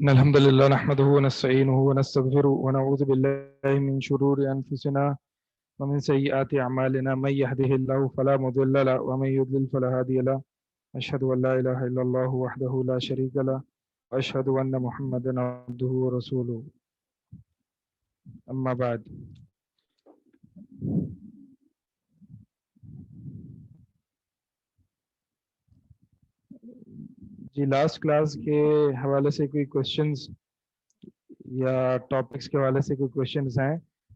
إن الحمد لله نحمده ونستعينه ونستغفره ونعوذ بالله من شرور أنفسنا ومن سيئات أعمالنا من يهده الله فلا مضل له ومن يضلل فلا هادي له أشهد أن لا إله إلا الله وحده لا شريك له وأشهد أن محمدا عبده ورسوله أما بعد. جی لاسٹ کلاس کے حوالے سے کوئی کوشچنز یا ٹاپکس کے حوالے سے کوئی کوشچنز ہیں؟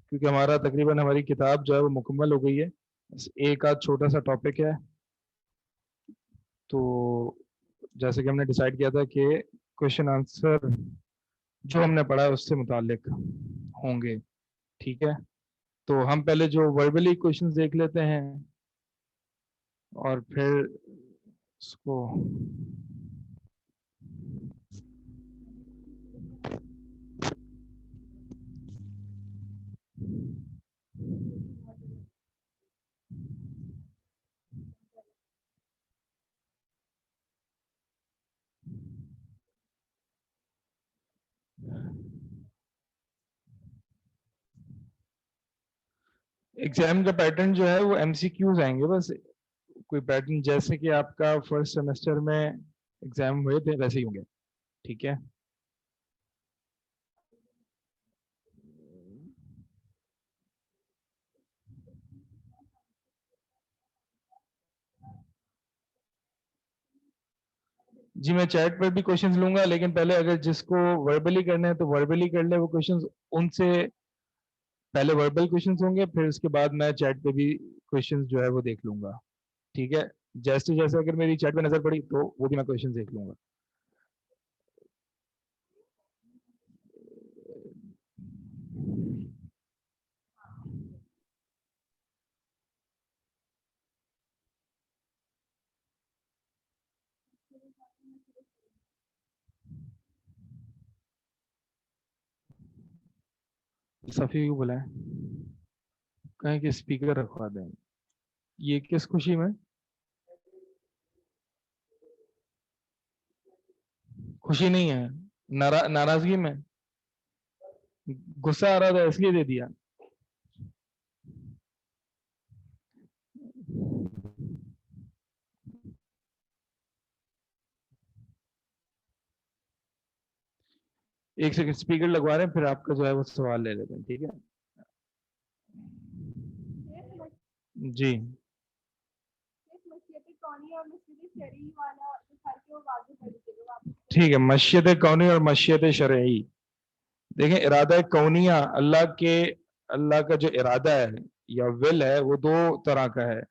کیونکہ ہمارا تقریباً ہماری کتاب جو ہے وہ مکمل ہو گئی ہے، بس ایک آدھ چھوٹا سا ٹاپک ہے. تو جیسے کہ ہم نے ڈیسائیڈ کیا تھا کہ کوشچن آنسر جو ہم نے پڑھا ہے اس سے متعلق ہوں گے، ٹھیک ہے؟ تو ہم پہلے جو وربلی کوشچنز دیکھ لیتے ہیں اور پھر اس کو ایگزام کا پیٹرن جو ہے وہ ایم سی کیوز آئیں گے، بس کوئی پیٹرن جیسے کہ آپ کا فرسٹ سیمسٹر میں ایگزام ہوئے تھے ویسے ہی ہوں گے، ٹھیک ہے؟ جی میں چیٹ پر بھی کوشچنز لوں گا، لیکن پہلے اگر جس کو وربلی کرنا ہے تو وربلی کر لے وہ کوشچنز، ان سے پہلے وربل کوشچنز ہوں گے، پھر اس کے بعد میں چیٹ پہ بھی کوشچنز جو ہے وہ دیکھ لوں گا، ٹھیک ہے؟ جیسے جیسے اگر میری چیٹ پہ نظر پڑی تو وہ بھی میں کوشچنز دیکھ لوں گا. صفی کو بلائیں، کہیں کہ اسپیکر رکھوا دیں. یہ کس خوشی میں؟ خوشی نہیں ہے، ناراضگی میں، غصہ آ رہا تھا اس لیے دے دیا. ایک سیکنڈ اسپیکر لگوا رہے ہیں، پھر آپ کا جو ہے وہ سوال لے لیتے ہیں، ٹھیک ہے؟ جی ٹھیک ہے. مشیت کونی اور مشیت شرعی. دیکھیں ارادہ کونیہ، اللہ کا جو ارادہ ہے یا ول ہے وہ دو طرح کا ہے،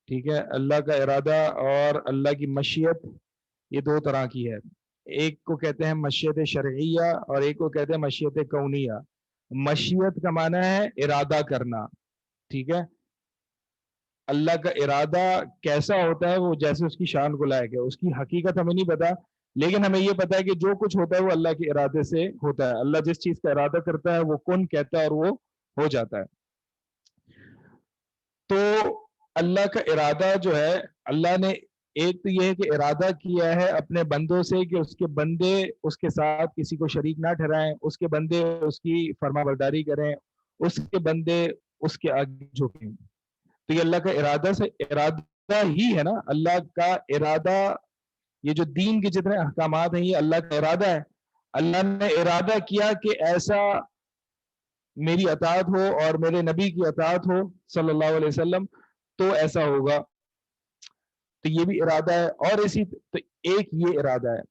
ٹھیک ہے؟ اللہ کا ارادہ اور اللہ کی مشیت یہ دو طرح کی ہے. ایک کو کہتے ہیں مشیت شرعیہ اور ایک کو کہتے ہیں مشیت کونیہ. مشیت کا معنی ہے ارادہ کرنا، ٹھیک ہے؟ اللہ کا ارادہ کیسا ہوتا ہے وہ جیسے اس کی شان کو لائق ہے، اس کی حقیقت ہمیں نہیں پتا، لیکن ہمیں یہ پتا ہے کہ جو کچھ ہوتا ہے وہ اللہ کے ارادے سے ہوتا ہے. اللہ جس چیز کا ارادہ کرتا ہے وہ کن کہتا ہے اور وہ ہو جاتا ہے. تو اللہ کا ارادہ جو ہے، اللہ نے ایک تو یہ ہے کہ ارادہ کیا ہے اپنے بندوں سے کہ اس کے بندے اس کے ساتھ کسی کو شریک نہ ٹھہرائیں، اس کے بندے اس کی فرما برداری کریں، اس کے بندے اس کے آگے جھکیں. تو یہ اللہ کا ارادہ ہی ہے نا. اللہ کا ارادہ، یہ جو دین کے جتنے احکامات ہیں یہ اللہ کا ارادہ ہے. اللہ نے ارادہ کیا کہ ایسا میری اطاعت ہو اور میرے نبی کی اطاعت ہو صلی اللہ علیہ وسلم تو ایسا ہوگا. تو یہ بھی ارادہ ہے. اور اسی تو ایک یہ ارادہ ہے.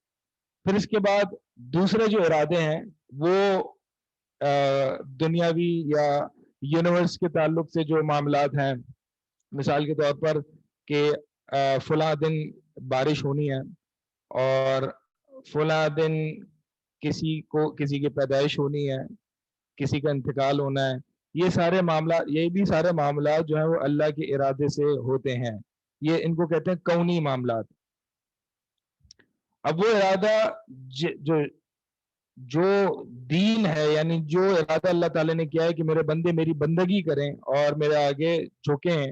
پھر اس کے بعد دوسرے جو ارادے ہیں وہ دنیاوی یا یونیورس کے تعلق سے جو معاملات ہیں، مثال کے طور پر کہ فلاں دن بارش ہونی ہے اور فلاں دن کسی کی پیدائش ہونی ہے، کسی کا انتقال ہونا ہے، یہ سارے معاملات، یہ بھی سارے معاملات جو ہیں وہ اللہ کے ارادے سے ہوتے ہیں. یہ ان کو کہتے ہیں کونی معاملات. اب وہ ارادہ جو دین ہے، یعنی جو ارادہ اللہ تعالیٰ نے کیا ہے کہ میرے بندے میری بندگی کریں اور میرے آگے جھکیں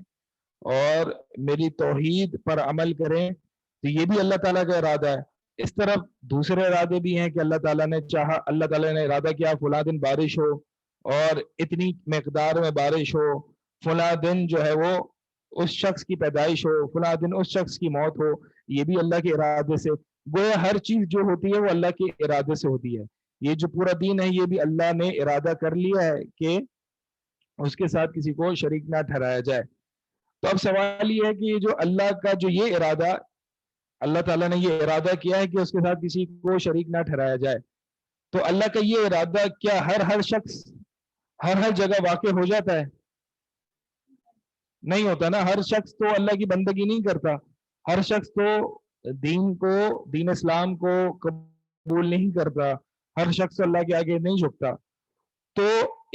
اور میری توحید پر عمل کریں، تو یہ بھی اللہ تعالیٰ کا ارادہ ہے. اس طرف دوسرے ارادے بھی ہیں کہ اللہ تعالیٰ نے چاہا، اللہ تعالیٰ نے ارادہ کیا فلاں دن بارش ہو اور اتنی مقدار میں بارش ہو، فلاں دن جو ہے وہ اس شخص کی پیدائش ہو، فلاں دن اس شخص کی موت ہو، یہ بھی اللہ کے ارادے سے۔ گویا ہر چیز جو ہوتی ہے وہ اللہ کے ارادے سے ہوتی ہے۔ یہ جو پورا دین ہے یہ بھی اللہ نے ارادہ کر لیا ہے کہ اس کے ساتھ کسی کو شریک نہ ٹھہرایا جائے۔ تو اب سوال یہ ہے کہ جو اللہ کا جو یہ ارادہ، اللہ تعالیٰ نے یہ ارادہ کیا ہے کہ اس کے ساتھ کسی کو شریک نہ ٹھہرایا جائے، تو اللہ کا یہ ارادہ کیا ہر شخص ہر جگہ واقع ہو جاتا ہے؟ نہیں ہوتا نا۔ ہر شخص تو اللہ کی بندگی نہیں کرتا، ہر شخص تو دین اسلام کو قبول نہیں کرتا، ہر شخص اللہ کے آگے نہیں جھکتا۔ تو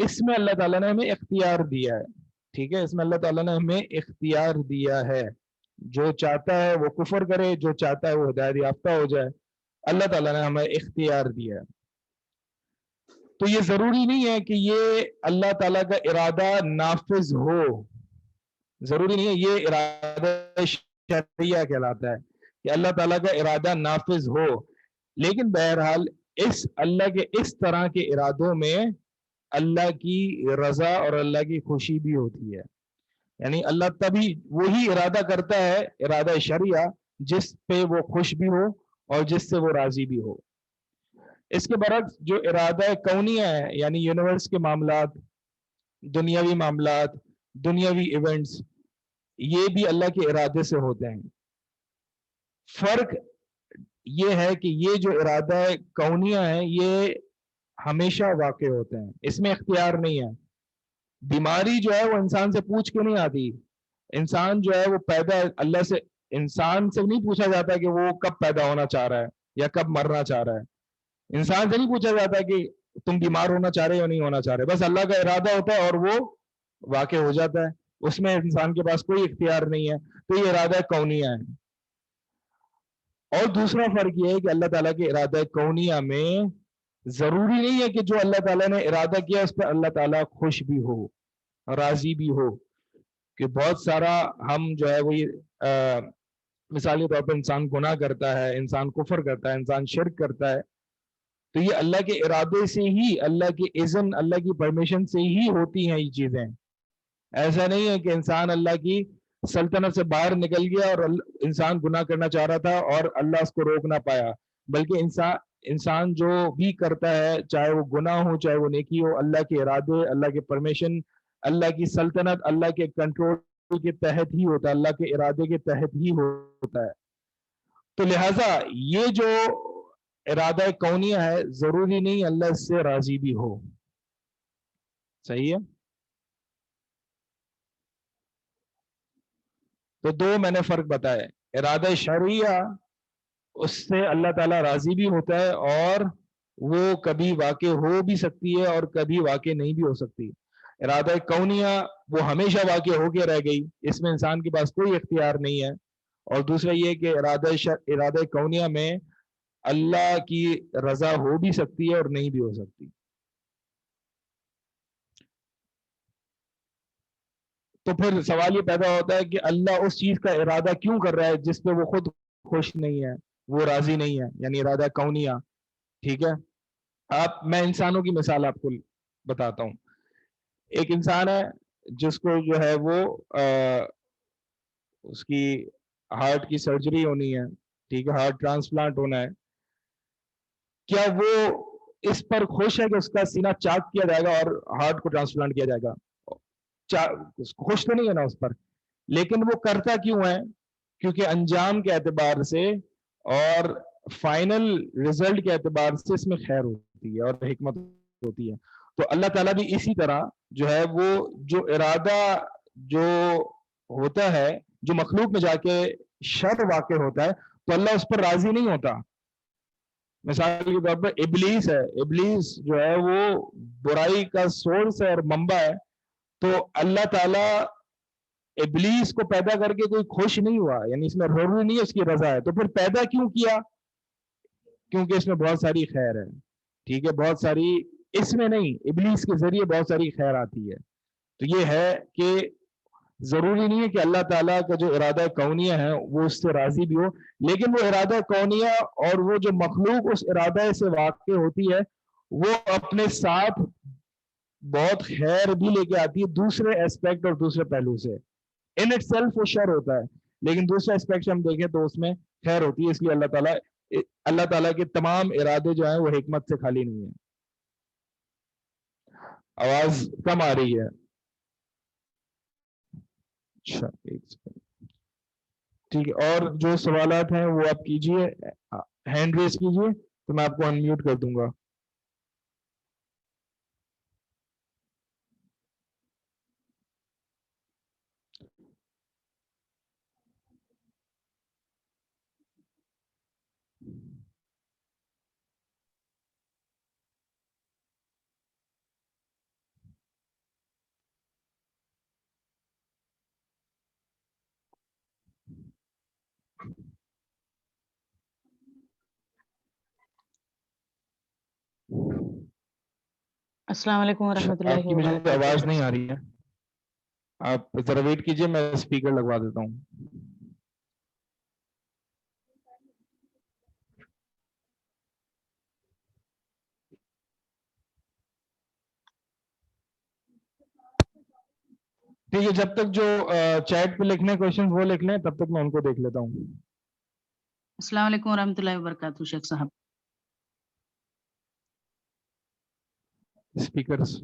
اس میں اللہ تعالیٰ نے ہمیں اختیار دیا ہے، ٹھیک ہے، اس میں اللہ تعالیٰ نے ہمیں اختیار دیا ہے، جو چاہتا ہے وہ کفر کرے، جو چاہتا ہے وہ ہدایت یافتہ ہو جائے، اللہ تعالیٰ نے ہمیں اختیار دیا ہے۔ تو یہ ضروری نہیں ہے کہ یہ اللہ تعالیٰ کا ارادہ نافذ ہو، ضروری نہیں ہے، یہ ارادہ شرعیہ کہلاتا ہے کہ اللہ تعالیٰ کا ارادہ نافذ ہو، لیکن بہرحال اس اللہ کے اس طرح کے ارادوں میں اللہ کی رضا اور اللہ کی خوشی بھی ہوتی ہے۔ یعنی اللہ تبھی وہی ارادہ کرتا ہے، ارادہ شرعیہ، جس پہ وہ خوش بھی ہو اور جس سے وہ راضی بھی ہو۔ اس کے برعکس جو ارادہ کونیہ ہے، یعنی یونیورس کے معاملات، دنیاوی معاملات، دنیاوی ایونٹس، یہ بھی اللہ کے ارادے سے ہوتے ہیں۔ فرق یہ ہے کہ یہ جو ارادہ کونیہ ہے یہ ہمیشہ واقع ہوتے ہیں، اس میں اختیار نہیں ہے۔ بیماری جو ہے وہ انسان سے پوچھ کے نہیں آتی، انسان جو ہے وہ پیدا اللہ سے، انسان سے نہیں پوچھا جاتا کہ وہ کب پیدا ہونا چاہ رہا ہے یا کب مرنا چاہ رہا ہے، انسان سے نہیں پوچھا جاتا کہ تم بیمار ہونا چاہ رہے ہو نہیں ہونا چاہ رہے، بس اللہ کا ارادہ ہوتا ہے اور وہ واقع ہو جاتا ہے، اس میں انسان کے پاس کوئی اختیار نہیں ہے۔ تو یہ ارادہ کونیہ ہے۔ اور دوسرا فرق یہ ہے کہ اللہ تعالیٰ کے ارادہ کونیہ میں ضروری نہیں ہے کہ جو اللہ تعالیٰ نے ارادہ کیا اس پہ اللہ تعالیٰ خوش بھی ہو، راضی بھی ہو، کہ بہت سارا ہم جو ہے وہ مثالی طور پر انسان گناہ کرتا ہے، انسان کفر کرتا ہے، انسان شرک کرتا ہے، تو یہ اللہ کے ارادے سے ہی، اللہ کے اذن، اللہ کی پرمیشن سے ہی ہوتی ہیں یہ چیزیں۔ ایسا نہیں ہے کہ انسان اللہ کی سلطنت سے باہر نکل گیا اور انسان گناہ کرنا چاہ رہا تھا اور اللہ اس کو روک نہ پایا، بلکہ انسان جو بھی کرتا ہے، چاہے وہ گناہ ہو چاہے وہ نیکی ہو، اللہ کے ارادے، اللہ کے پرمیشن، اللہ کی سلطنت، اللہ کے کنٹرول کے تحت ہی ہوتا ہے، اللہ کے ارادے کے تحت ہی ہوتا ہے۔ تو لہٰذا یہ جو ارادہ کونیہ ہے ضروری نہیں اللہ اس سے راضی بھی ہو۔ صحیح ہے؟ تو دو میں نے فرق بتایا، ارادہ شرعیہ اس سے اللہ تعالیٰ راضی بھی ہوتا ہے اور وہ کبھی واقع ہو بھی سکتی ہے اور کبھی واقع نہیں بھی ہو سکتی۔ ارادہ کونیہ وہ ہمیشہ واقع ہو کے رہ گئی، اس میں انسان کے پاس کوئی اختیار نہیں ہے۔ اور دوسرا یہ کہ ارادہ کونیہ میں اللہ کی رضا ہو بھی سکتی ہے اور نہیں بھی ہو سکتی۔ تو پھر سوال یہ پیدا ہوتا ہے کہ اللہ اس چیز کا ارادہ کیوں کر رہا ہے جس پہ وہ خود خوش نہیں ہے، وہ راضی نہیں ہے، یعنی ارادہ کونیہ، ٹھیک ہے۔ میں انسانوں کی مثال آپ کو بتاتا ہوں۔ ایک انسان ہے جس کو جو ہے وہ اس کی ہارٹ کی سرجری ہونی ہے، ٹھیک ہے، ہارٹ ٹرانسپلانٹ ہونا ہے، کیا وہ اس پر خوش ہے کہ اس کا سینہ چاک کیا جائے گا اور ہارٹ کو ٹرانسپلانٹ کیا جائے گا؟ خوش تو نہیں ہے نا اس پر، لیکن وہ کرتا کیوں ہے؟ کیونکہ انجام کے اعتبار سے اور فائنل رزلٹ کے اعتبار سے اس میں خیر ہوتی ہے اور حکمت ہوتی ہے۔ تو اللہ تعالیٰ بھی اسی طرح جو ہے وہ جو ارادہ جو ہوتا ہے، جو مخلوق میں جا کے شر واقع ہوتا ہے، تو اللہ اس پر راضی نہیں ہوتا۔ مثال کے طور پر ابلیس ہے، ابلیس جو ہے وہ برائی کا سورس ہے اور منبع ہے، تو اللہ تعالیٰ ابلیس کو پیدا کر کے کوئی خوش نہیں ہوا، یعنی اس میں ضروری نہیں ہے اس کی رضا ہے، تو پھر پیدا کیوں کیا؟ کیونکہ اس میں بہت ساری خیر ہے، ٹھیک ہے، بہت ساری، اس میں نہیں، ابلیس کے ذریعے بہت ساری خیر آتی ہے۔ تو یہ ہے کہ ضروری نہیں ہے کہ اللہ تعالیٰ کا جو ارادہ کونیہ ہے وہ اس سے راضی بھی ہو، لیکن وہ ارادہ کونیہ اور وہ جو مخلوق اس ارادہ سے واقع ہوتی ہے وہ اپنے ساتھ بہت خیر بھی لے کے آتی ہے دوسرے اسپیکٹ اور دوسرے پہلو سے. ان اٹ سیلف وہ شر ہوتا ہے، لیکن دوسرے اسپیکٹ سے ہم دیکھیں تو اس میں خیر ہوتی ہے. اس لیے اللہ تعالیٰ کے تمام ارادے جو ہیں وہ حکمت سے خالی نہیں ہیں. آواز کم آ رہی ہے. اچھا ایک سیکنڈ. ٹھیک ہے، اور جو سوالات ہیں وہ آپ کیجئے، ہینڈ ریز کیجئے تو میں آپ کو انمیوٹ کر دوں گا. السلام علیکم ورحمۃ اللہ آپ کی مجھے وبرکاتہ. آواز نہیں آ رہی ہے، آپ ذرا ویٹ کیجئے، میں اسپیکر لگوا دیتا ہوں. ٹھیک ہے، جب تک جو چیٹ پہ لکھنے کوشچن وہ لکھ لیں تب تک میں ان کو دیکھ لیتا ہوں. السلام علیکم ورحمۃ اللہ وبرکاتہ. شیخ صاحب اسپیکرز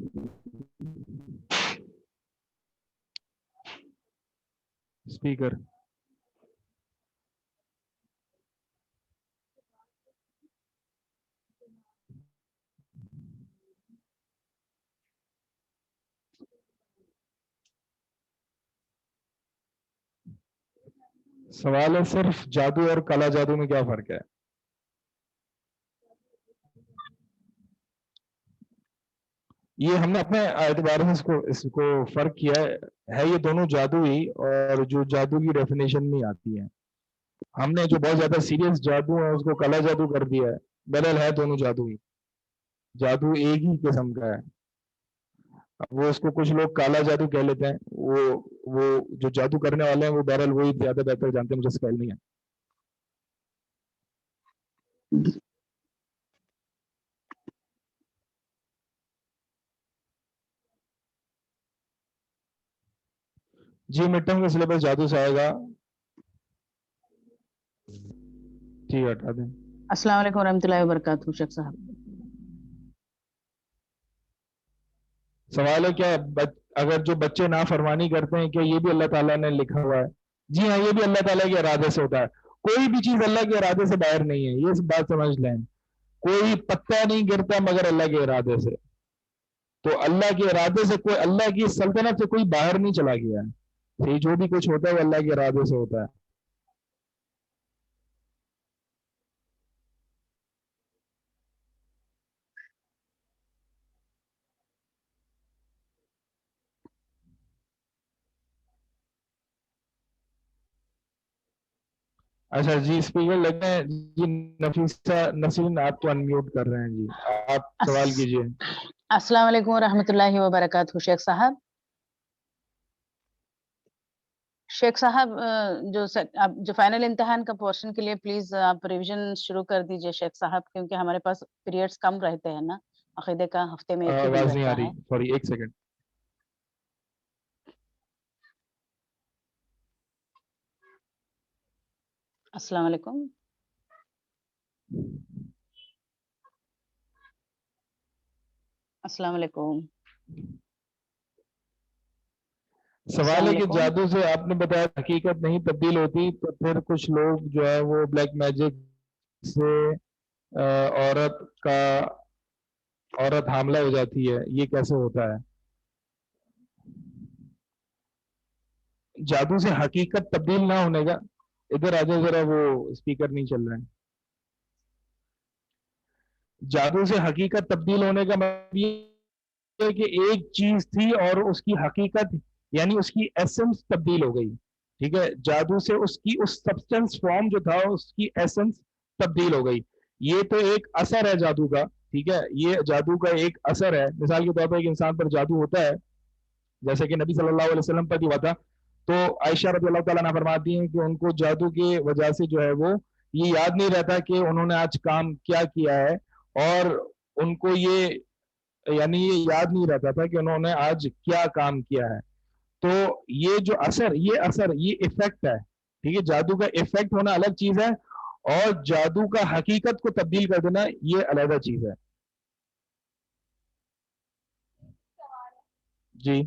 اسپیکر سوال ہے صرف جادو اور کالا جادو میں کیا فرق ہے؟ یہ ہم نے اپنے اعتبار سے اس کو فرق کیا ہے یہ دونوں جادو ہی اور جو جادو کی ڈیفینیشن میں آتی ہیں. ہم نے جو بہت زیادہ سیریس جادو ہے اس کو کالا جادو کر دیا ہے، بدل ہے دونوں جادو ہی، جادو ایک ہی قسم کا ہے. وہ اس کو کچھ لوگ کالا جادو کہہ لیتے ہیں، وہ جو جادو کرنے والے ہیں وہ بہرحال وہی زیادہ بہتر جانتے ہیں، مجھے سکیل نہیں ہے. جی مڈ ٹرم کا سلیبس جادو سے آئے گا. ٹھیک ہے ہٹا دیں. السلام علیکم ورحمۃ اللہ وبرکاتہ. شیخ صاحب سوال ہے کیا اگر جو بچے نافرمانی کرتے ہیں کیا یہ بھی اللہ تعالیٰ نے لکھا ہوا ہے؟ جی ہاں، یہ بھی اللہ تعالیٰ کے ارادے سے ہوتا ہے. کوئی بھی چیز اللہ کے ارادے سے باہر نہیں ہے، یہ بات سمجھ لیں. کوئی پتا نہیں گرتا مگر اللہ کے ارادے سے. تو اللہ کے ارادے سے کوئی، اللہ کی سلطنت سے کوئی باہر نہیں چلا گیا ہے. یہ جو بھی کچھ ہوتا ہے وہ اللہ کے ارادے سے ہوتا ہے. اچھا جی اسپیکر لگے ہیں جی. نفیسہ نسرین آپ کو انمیوٹ کر رہے ہیں جی، آپ سوال کیجئے. السلام علیکم ورحمۃ اللہ وبرکاتہ. شیخ صاحب جو فائنل امتحان کا پورشن کے لیے پلیز آپ ریویژن شروع کر دیجئے شیخ صاحب، کیونکہ ہمارے پاس پیریڈز کم رہتے ہیں نا، عقیدے کا ہفتے میں ایک ہی دن آواز نہیں آ رہتا رہی، ہے. سوری ایک سیکنڈ. السلام علیکم. السلام علیکم. سوال ہے کہ جادو سے آپ نے بتایا حقیقت نہیں تبدیل ہوتی، تو پھر کچھ لوگ جو ہے وہ بلیک میجک سے عورت حاملہ ہو جاتی ہے، یہ کیسے ہوتا ہے؟ جادو سے حقیقت تبدیل نہ ہونے کا، ادھر آ جاؤ ذرا، وہ اسپیکر نہیں چل رہے ہیں. جادو سے حقیقت تبدیل ہونے کا مطلب یہ ہے کہ ایک چیز تھی اور اس کی حقیقت یعنی اس کی ایسنس تبدیل ہو گئی. ٹھیک ہے، جادو سے اس کی اس سبسٹنس فارم جو تھا اس کی ایسنس تبدیل ہو گئی. یہ تو ایک اثر ہے جادو کا. ٹھیک ہے، یہ جادو کا ایک اثر ہے. مثال کے طور پر ایک انسان پر جادو ہوتا ہے، جیسے کہ نبی صلی اللہ علیہ وسلم پر بھی ہوا تھا. تو عائشہ رضی اللہ تعالیٰ عنہا فرماتی ہیں کہ ان کو جادو کی وجہ سے جو ہے وہ یہ یاد نہیں رہتا کہ انہوں نے آج کام کیا کیا ہے، اور ان کو یہ یعنی یہ یاد نہیں رہتا تھا کہ انہوں نے آج کیا کام کیا ہے. تو یہ جو اثر یہ افیکٹ ہے، ٹھیک ہے. جادو کا افیکٹ ہونا الگ چیز ہے، اور جادو کا حقیقت کو تبدیل کر دینا یہ علیحدہ چیز ہے. جی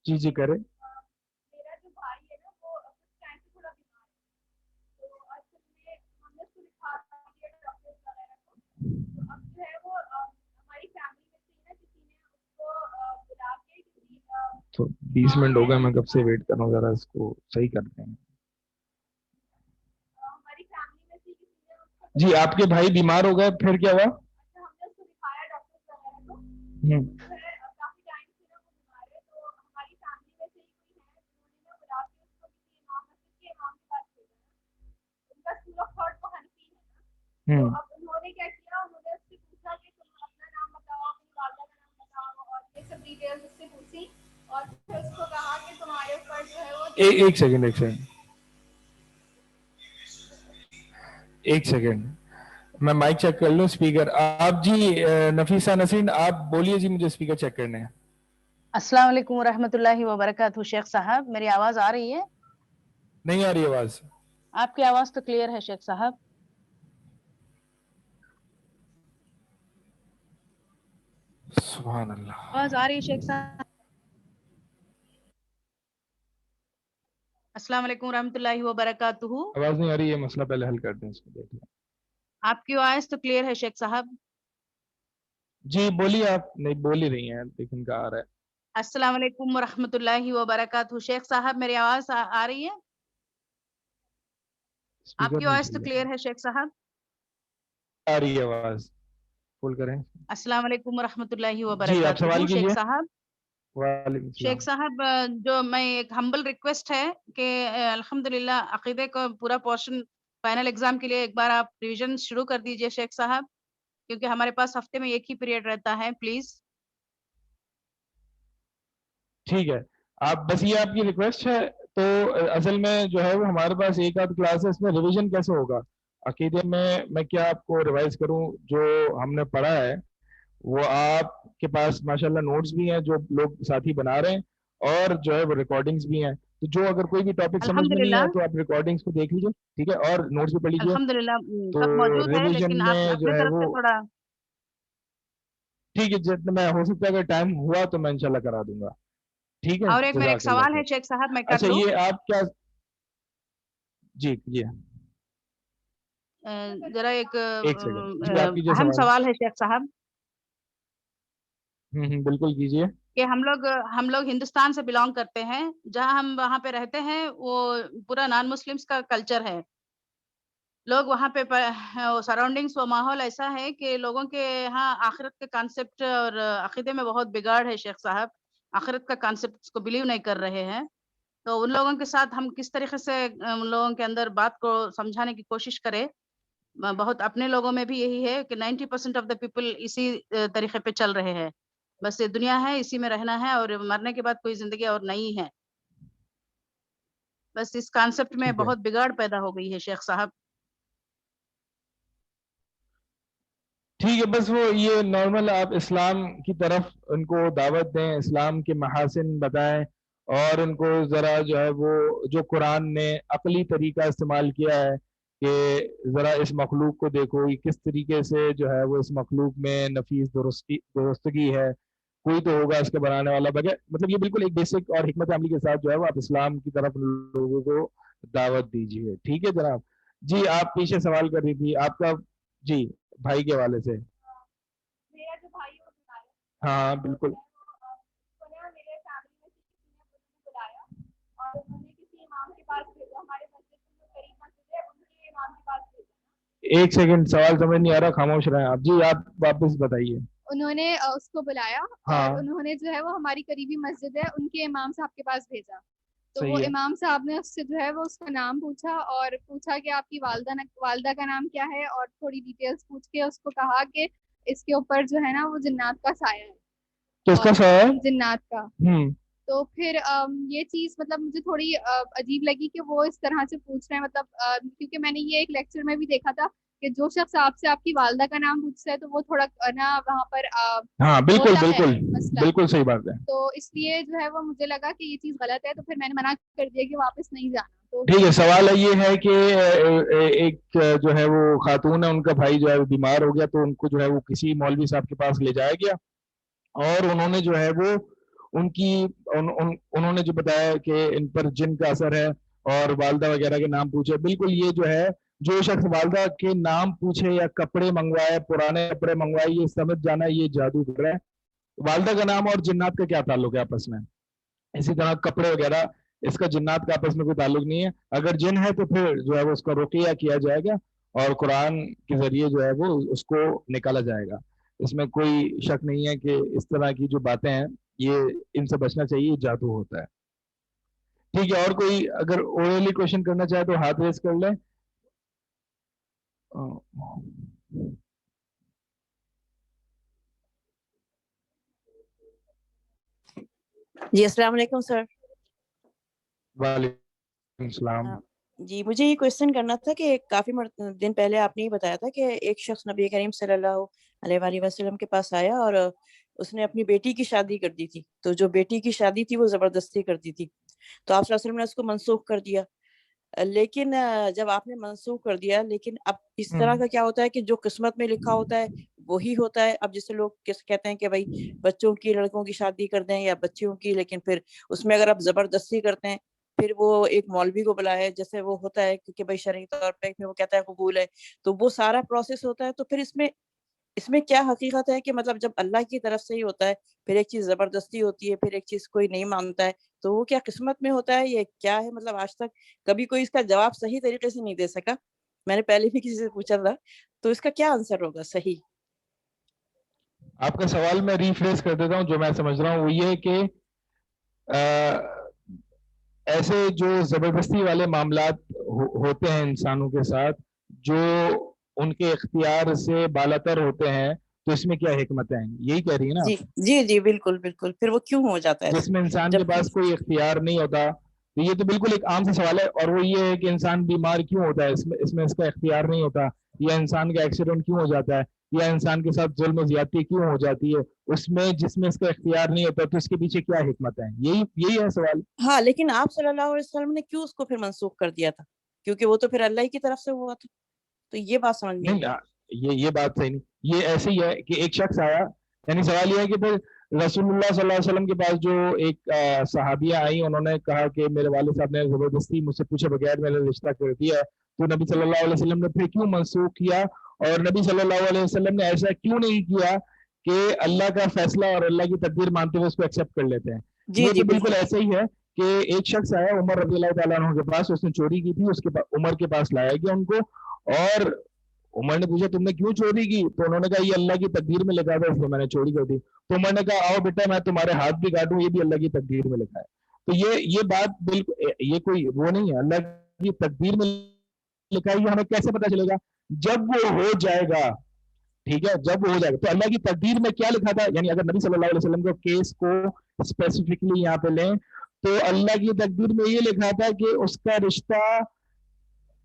جی جی کرے. میرا جو بھائی ہے نا وہ کچھ ٹائم سے تھوڑا بیمار ہے، تو اصل میں ہم نے اس کو لکھا تھا ڈاکٹر وغیرہ کو، تو اب جو ہے وہ ہماری فیملی میں سے نا کسی نے اس کو بلا کے کسی تو 20 منٹ ہو گئے، میں کب سے ویٹ کر رہا ہوں، ذرا اس کو صحیح کرتے ہیں. ہماری فیملی میں سے کسی نے اس کو جی آپ کے بھائی بیمار ہو گئے، پھر کیا ہوا؟ اچھا ہم نے اس کو دکھایا ڈاکٹر وغیرہ کو، ہوں. جو ہے کافی ٹائم سے نا وہ بیمار ہے، تو ہماری فیملی میں سے ہی کوئی ہے جنہوں نے نا بلا کے اس کو کسی امام مسجد کے امام کے پاس بھیجا نا. ان کا اسکول آف تھاٹ وہ حنفی ہے نا، تو اب انہوں نے کیا کیا، انہوں نے اس سے پوچھا کہ تم اپنا نام بتاؤ، اپنی والدہ کا نام بتاؤ، اور یہ سب ڈیٹیلز اس سے پوچھی، اور پھر اس کو کہا کہ تمہارے اوپر جو ہے وہ ایک سیکنڈ میں مائک چیک کر لوں اسپیکر. آپ جی نفیسہ نسرین آپ بولیے جی، مجھے اسپیکر چیک کرنے ہیں. السلام علیکم ورحمۃ اللہ وبرکاتہ. شیخ صاحب میری آواز آ رہی ہے؟ نہیں آ رہی آواز. آپ کی آواز تو کلیئر ہے شیخ صاحب. سبحان اللہ. آواز آ رہی ہے شیخ صاحب؟ السلام علیکم ورحمۃ اللہ وبرکاتہ. آواز نہیں آ رہی ہے، مسئلہ پہلے حل کرتے ہیں، اس کو دیکھ لیں. آپ کی آواز تو کلیئر ہے شیخ صاحب. جی بولیے، آپ نہیں بول ہی رہی ہیں لیکن کہا آ رہا ہے. السلام علیکم ورحمۃ اللہ وبرکاتہ. شیخ صاحب میری آواز آ رہی ہے؟ آپ اسپیکر کی نہیں آواز تو چل کلیئر ہے شیخ صاحب. رہا. آ رہی ہے آواز، فل کریں. السلام علیکم ورحمۃ اللہ جی آپ وبرکاتہ. سوال شیخ کیجیے. صاحب وعلیکم السلام. شیخ صاحب جو میں ایک ہمبل ریکویسٹ ہے کہ الحمدللہ عقیدے کا پورا پورشن فائنل ایگزام کے لیے ایک بار آپ ریویژن شروع کر دیجئے شیخ صاحب، کیونکہ ہمارے پاس ہفتے میں ایک ہی پیریڈ رہتا ہے. پلیز. ٹھیک ہے، آپ بس یہ آپ کی ریکویسٹ ہے. تو اصل میں جو ہے وہ ہمارے پاس ایک آدھ کلاس ہے، اس میں ریویژن کیسے ہوگا عقیدے میں کیا آپ کو ریوائز کروں جو ہم نے پڑھا ہے. وہ آپ کے پاس ماشاءاللہ نوٹس بھی ہیں جو لوگ ساتھی بنا رہے ہیں، اور جو ہے وہ ریکارڈنگز بھی ہیں. تو جو اگر کوئی بھی ٹاپک سمجھ میں نہیں الحمدللہ ہے تو آپ ریکارڈنگز کو دیکھ لیجیے، ٹھیک ہے، اور نوٹس بھی پڑھ لیجیے. الحمدللہ تو سب موجود ہے، ریویژن لیکن میں آپ جو اپنے ہے طرف وہ سے تھوڑا. ٹھیک ہے، جتنا میں ہو سکتا ہے اگر ٹائم ہوا تو میں انشاءاللہ کرا دوں گا. ٹھیک ہے، اور ایک میرا ایک جزاک اللہ سوال ہے خیر. شیخ صاحب، میں کر اچھا لوں؟ یہ آپ کیا جی ذرا ایک ایک سیکنڈ جی آپ کیجیے اہم سوال. سوال ہے شیخ صاحب بالکل کیجیے. کہ ہم لوگ ہندوستان سے بلانگ کرتے ہیں، جہاں ہم وہاں پہ رہتے ہیں وہ پورا نان مسلمس کا کلچر ہے. لوگ وہاں پہ سراؤنڈنگس و ماحول ایسا ہے کہ لوگوں کے یہاں آخرت کے کانسیپٹ اور عقیدے میں بہت بگاڑ ہے شیخ صاحب. آخرت کا کانسیپٹ کو بلیو نہیں کر رہے ہیں. تو ان لوگوں کے ساتھ ہم کس طریقے سے ان لوگوں کے اندر بات کو سمجھانے کی کوشش کریں. بہت اپنے لوگوں میں بھی یہی ہے کہ 90% آف دا پیپل اسی طریقے پہ چل رہے ہیں. بس یہ دنیا ہے، اسی میں رہنا ہے، اور مرنے کے بعد کوئی زندگی اور نہیں ہے. بس اس کانسیپٹ میں ٹھیک ہے بہت بگاڑ پیدا ہو گئی ہے شیخ صاحب. ٹھیک ہے، بس وہ یہ نارمل آپ اسلام کی طرف ان کو دعوت دیں، اسلام کے محاسن بتائیں، اور ان کو ذرا جو ہے وہ جو قرآن نے عقلی طریقہ استعمال کیا ہے کہ ذرا اس مخلوق کو دیکھو یہ کس طریقے سے جو ہے وہ اس مخلوق میں نفیس درستگی ہے، کوئی تو ہوگا اس کے بنانے والا. بغیر مطلب یہ بالکل ایک بیسک اور حکمت عملی کے ساتھ جو ہے وہ آپ اسلام کی طرف لوگوں کو دعوت دیجیے. ٹھیک ہے جناب. جی آپ پیچھے سوال کر رہی تھی آپ کا. جی بھائی کے حوالے سے. میرا جو بھائی ہے وہ بیمار ہے، ہاں بالکل. تو میرے فیملی میں سے کسی نے مجھے بلایا اور انہوں نے کسی امام کے پاس بھیجا. ہمارے مسجد میں جو قریب مسجد ہے ان کے امام کے پاس بھیجا. ایک سیکنڈ سوال سمجھ نہیں آ رہا، خاموش رہیں آپ. جی آپ واپس بتائیے. انہوں نے اس کو بلایا ہاں اور انہوں نے جو ہے وہ ہماری قریبی مسجد ہے ان کے امام صاحب کے پاس بھیجا. تو وہ صحیح ہے. امام صاحب نے اس سے جو ہے وہ اس کا نام پوچھا اور پوچھا کہ آپ کی والدہ کا نام کیا ہے، اور تھوڑی ڈیٹیلز پوچھ کے اس کو کہا کہ اس کے اوپر جو ہے نا وہ جنات کا سایہ ہے. کس کا اور سوال ہے؟ جنات کا. تو پھر یہ چیز مطلب مجھے تھوڑی عجیب لگی کہ وہ اس طرح سے پوچھ رہے ہیں، مطلب کیونکہ میں نے یہ ایک لیکچر میں بھی دیکھا تھا کہ جو شخص آپ سے آپ کی والدہ کا نام پوچھتا ہے تو وہ تھوڑا نا وہاں پر ہاں بالکل ہوتا ہے بالکل مسئلہ. بالکل صحیح بات ہے. تو اس لیے جو ہے وہ مجھے لگا کہ یہ چیز غلط ہے، تو پھر میں نے منع کر دیا کہ واپس نہیں جانا. تو ٹھیک ہے، سوال یہ ہے کہ ایک جو ہے وہ خاتون ہے، ان کا بھائی جو ہے بیمار ہو گیا، تو ان کو جو ہے وہ کسی مولوی صاحب کے پاس لے جایا گیا، اور انہوں نے جو ہے وہ انہوں نے جو بتایا کہ ان پر جن کا اثر ہے اور والدہ وغیرہ کے نام پوچھے. بالکل یہ جو ہے جو شخص والدہ کے نام پوچھے یا کپڑے منگوائے، پرانے کپڑے منگوائے، یہ سمجھ جانا یہ جادو کر رہا ہے. والدہ کا نام اور جنات کا کیا تعلق ہے آپس میں؟ اسی طرح کپڑے وغیرہ، اس کا جنات کا آپس میں کوئی تعلق نہیں ہے. اگر جن ہے تو پھر جو ہے وہ اس کا رقیہ کیا جائے گا اور قرآن کے ذریعے جو ہے وہ اس کو نکالا جائے گا. اس میں کوئی شک نہیں ہے کہ اس طرح کی جو باتیں ہیں یہ ان سے بچنا چاہیے، یہ جادو ہوتا ہے. ٹھیک ہے، اور کوئی اگر اورلی کوشچن کرنا چاہے تو ہاتھ ریز کر لیں. جی السلام علیکم سر. وعلیکم السلام. جی مجھے یہ کوشچن کرنا تھا کہ کافی دن پہلے آپ نے یہ بتایا تھا کہ ایک شخص نبی کریم صلی اللہ علیہ وآلہ وسلم کے پاس آیا اور اس نے اپنی بیٹی کی شادی کر دی تھی. تو جو بیٹی کی شادی تھی وہ زبردستی کر دی تھی، تو آپ صلی اللہ علیہ وسلم نے اس کو منسوخ کر دیا. لیکن جب آپ نے منسوخ کر دیا، لیکن اب اس طرح کا کیا ہوتا ہے کہ جو قسمت میں لکھا ہوتا ہے وہی ہوتا ہے. اب جیسے لوگ کہتے ہیں کہ بھائی بچوں کی لڑکوں کی شادی کر دیں یا بچیوں کی، لیکن پھر اس میں اگر آپ زبردستی کرتے ہیں پھر وہ ایک مولوی کو بلایا جیسے وہ ہوتا ہے کیونکہ بھائی شرعی طور پہ وہ کہتا ہے قبول ہے، تو وہ سارا پروسیس ہوتا ہے. تو پھر اس میں کیا حقیقت ہے کہ مطلب جب اللہ کی طرف سے ہی ہوتا ہے، پھر ایک چیز زبردستی ہوتی ہے، پھر ایک چیز کوئی نہیں مانتا ہے، تو وہ کیا قسمت میں ہوتا ہے، یہ کیا ہے؟ مطلب آج تک کبھی کوئی اس کا جواب صحیح طریقے سے نہیں دے سکا. میں نے پہلے بھی کسی سے پوچھا تھا، تو اس کا کیا آنسر ہوگا صحیح؟ آپ کا سوال میں ریفریز کر دیتا ہوں. جو میں سمجھ رہا ہوں وہ یہ کہ ایسے جو زبردستی والے معاملات ہوتے ہیں انسانوں کے ساتھ جو ان کے اختیار سے بالاتر ہوتے ہیں، تو اس میں کیا حکمت ہیں؟ یہی کہہ رہی ہیں نا؟ جی جی جی بالکل بالکل. پھر وہ کیوں ہو جاتا ہے جس میں انسان کے پاس کوئی اختیار نہیں ہوتا؟ تو یہ تو بالکل ایک عام سا سوال ہے، اور وہ یہ ہے کہ انسان بیمار کیوں ہوتا ہے؟ اس میں اس کا اختیار نہیں ہوتا، یا انسان کا ایکسیڈنٹ کیوں ہو جاتا ہے، یا انسان کے ساتھ ظلم و زیادتی کیوں ہو جاتی ہے؟ اس میں جس میں اس کا اختیار نہیں ہوتا، تو اس کے پیچھے کیا حکمت ہے؟ یہی ہے سوال. ہاں، لیکن آپ صلی اللہ علیہ وسلم نے کیوں اس کو پھر منسوخ کر دیا تھا؟ کیونکہ وہ تو پھر اللہ کی طرف سے ہوا تھا. تو یہ بات سمجھ میں نہیں، یہ بات صحیح نہیں. یہ ایسے ہی ہے کہ ایک شخص آیا، یعنی سوال یہ ہے کہ پھر رسول اللہ صلی اللہ علیہ وسلم کے پاس جو ایک صحابیہ آئی، انہوں نے کہا کہ میرے والد صاحب نے زبردستی مجھ سے پوچھے بغیر میرا رشتہ کر دیا ہے، تو نبی صلی اللہ علیہ وسلم نے پھر کیوں منسوخ کیا؟ اور نبی صلی اللہ علیہ وسلم نے ایسا کیوں نہیں کیا کہ اللہ کا فیصلہ اور اللہ کی تقدیر مانتے ہوئے اس کو ایکسیپٹ کر لیتے ہیں؟ یہ تو بالکل ایسا ہی ہے کہ ایک شخص آیا عمر رضی اللہ تعالیٰ عنہ کے پاس، اس نے چوری کی تھی، اس کے عمر کے پاس لایا گیا ان کو، اور عمر نے پوچھا تم نے کیوں چوری کی؟ تو انہوں نے کہا یہ اللہ کی تقدیر میں لکھا تھا اس لیے میں نے چوری کر دی. تو عمر نے کہا آؤ بیٹا میں تمہارے ہاتھ بھی کاٹوں، یہ بھی اللہ کی تقدیر میں لکھا ہے. تو یہ بات بالکل یہ کوئی وہ نہیں ہے، اللہ کی تقدیر میں لکھا ہے. یہ ہمیں کیسے پتا چلے گا؟ جب وہ ہو جائے گا. ٹھیک ہے، جب وہ ہو جائے گا. تو اللہ کی تقدیر میں کیا لکھا تھا؟ یعنی اگر نبی صلی اللہ علیہ وسلم کو کیس کو اسپیسیفکلی یہاں پہ لیں تو اللہ کی تقدیر میں یہ لکھا تھا کہ اس کا رشتہ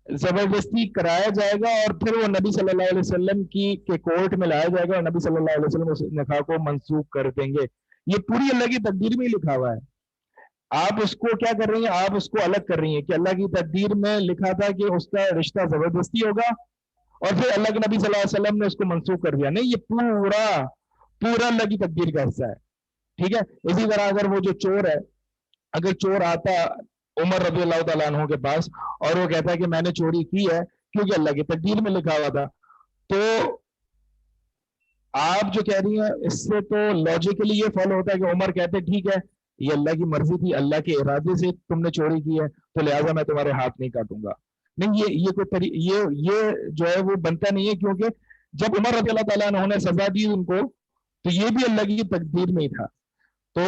زبردستی کرایا جائے گا، اور پھر وہ نبی صلی اللہ علیہ وسلم کے کورٹ میں لایا جائے گا، اور نبی صلی اللہ علیہ وسلم اس نکاح کو منسوخ کر دیں گے. یہ پوری اللہ کی تقدیر میں ہی لکھا ہوا ہے. آپ اس کو کیا کر رہی ہیں؟ آپ اس کو الگ کر رہی ہیں کہ اللہ کی تقدیر میں لکھا تھا کہ اس کا رشتہ زبردستی ہوگا، اور پھر اللہ کے نبی صلی اللہ علیہ وسلم نے اس کو منسوخ کر دیا. نہیں، یہ پورا اللہ کی تقدیر کا حصہ ہے. ٹھیک ہے. اسی طرح اگر وہ جو چور ہے، اگر چور آتا عمر رضی اللہ تعالیٰ عنہ کے پاس اور وہ کہتا ہے کہ میں نے چوری کی ہے کیونکہ اللہ کی تقدیر میں لکھا ہوا تھا، تو آپ جو کہہ رہی ہیں اس سے تو لاجیکلی یہ فالو ہوتا ہے کہ عمر کہتے ٹھیک ہے یہ اللہ کی مرضی تھی، اللہ کے ارادے سے تم نے چوری کی ہے، تو لہٰذا میں تمہارے ہاتھ نہیں کاٹوں گا. نہیں، یہ کوئی یہ جو ہے وہ بنتا نہیں ہے، کیونکہ جب عمر رضی اللہ تعالیٰ عنہ نے سزا دی ان کو تو یہ بھی اللہ کی تقدیر میں ہی تھا. تو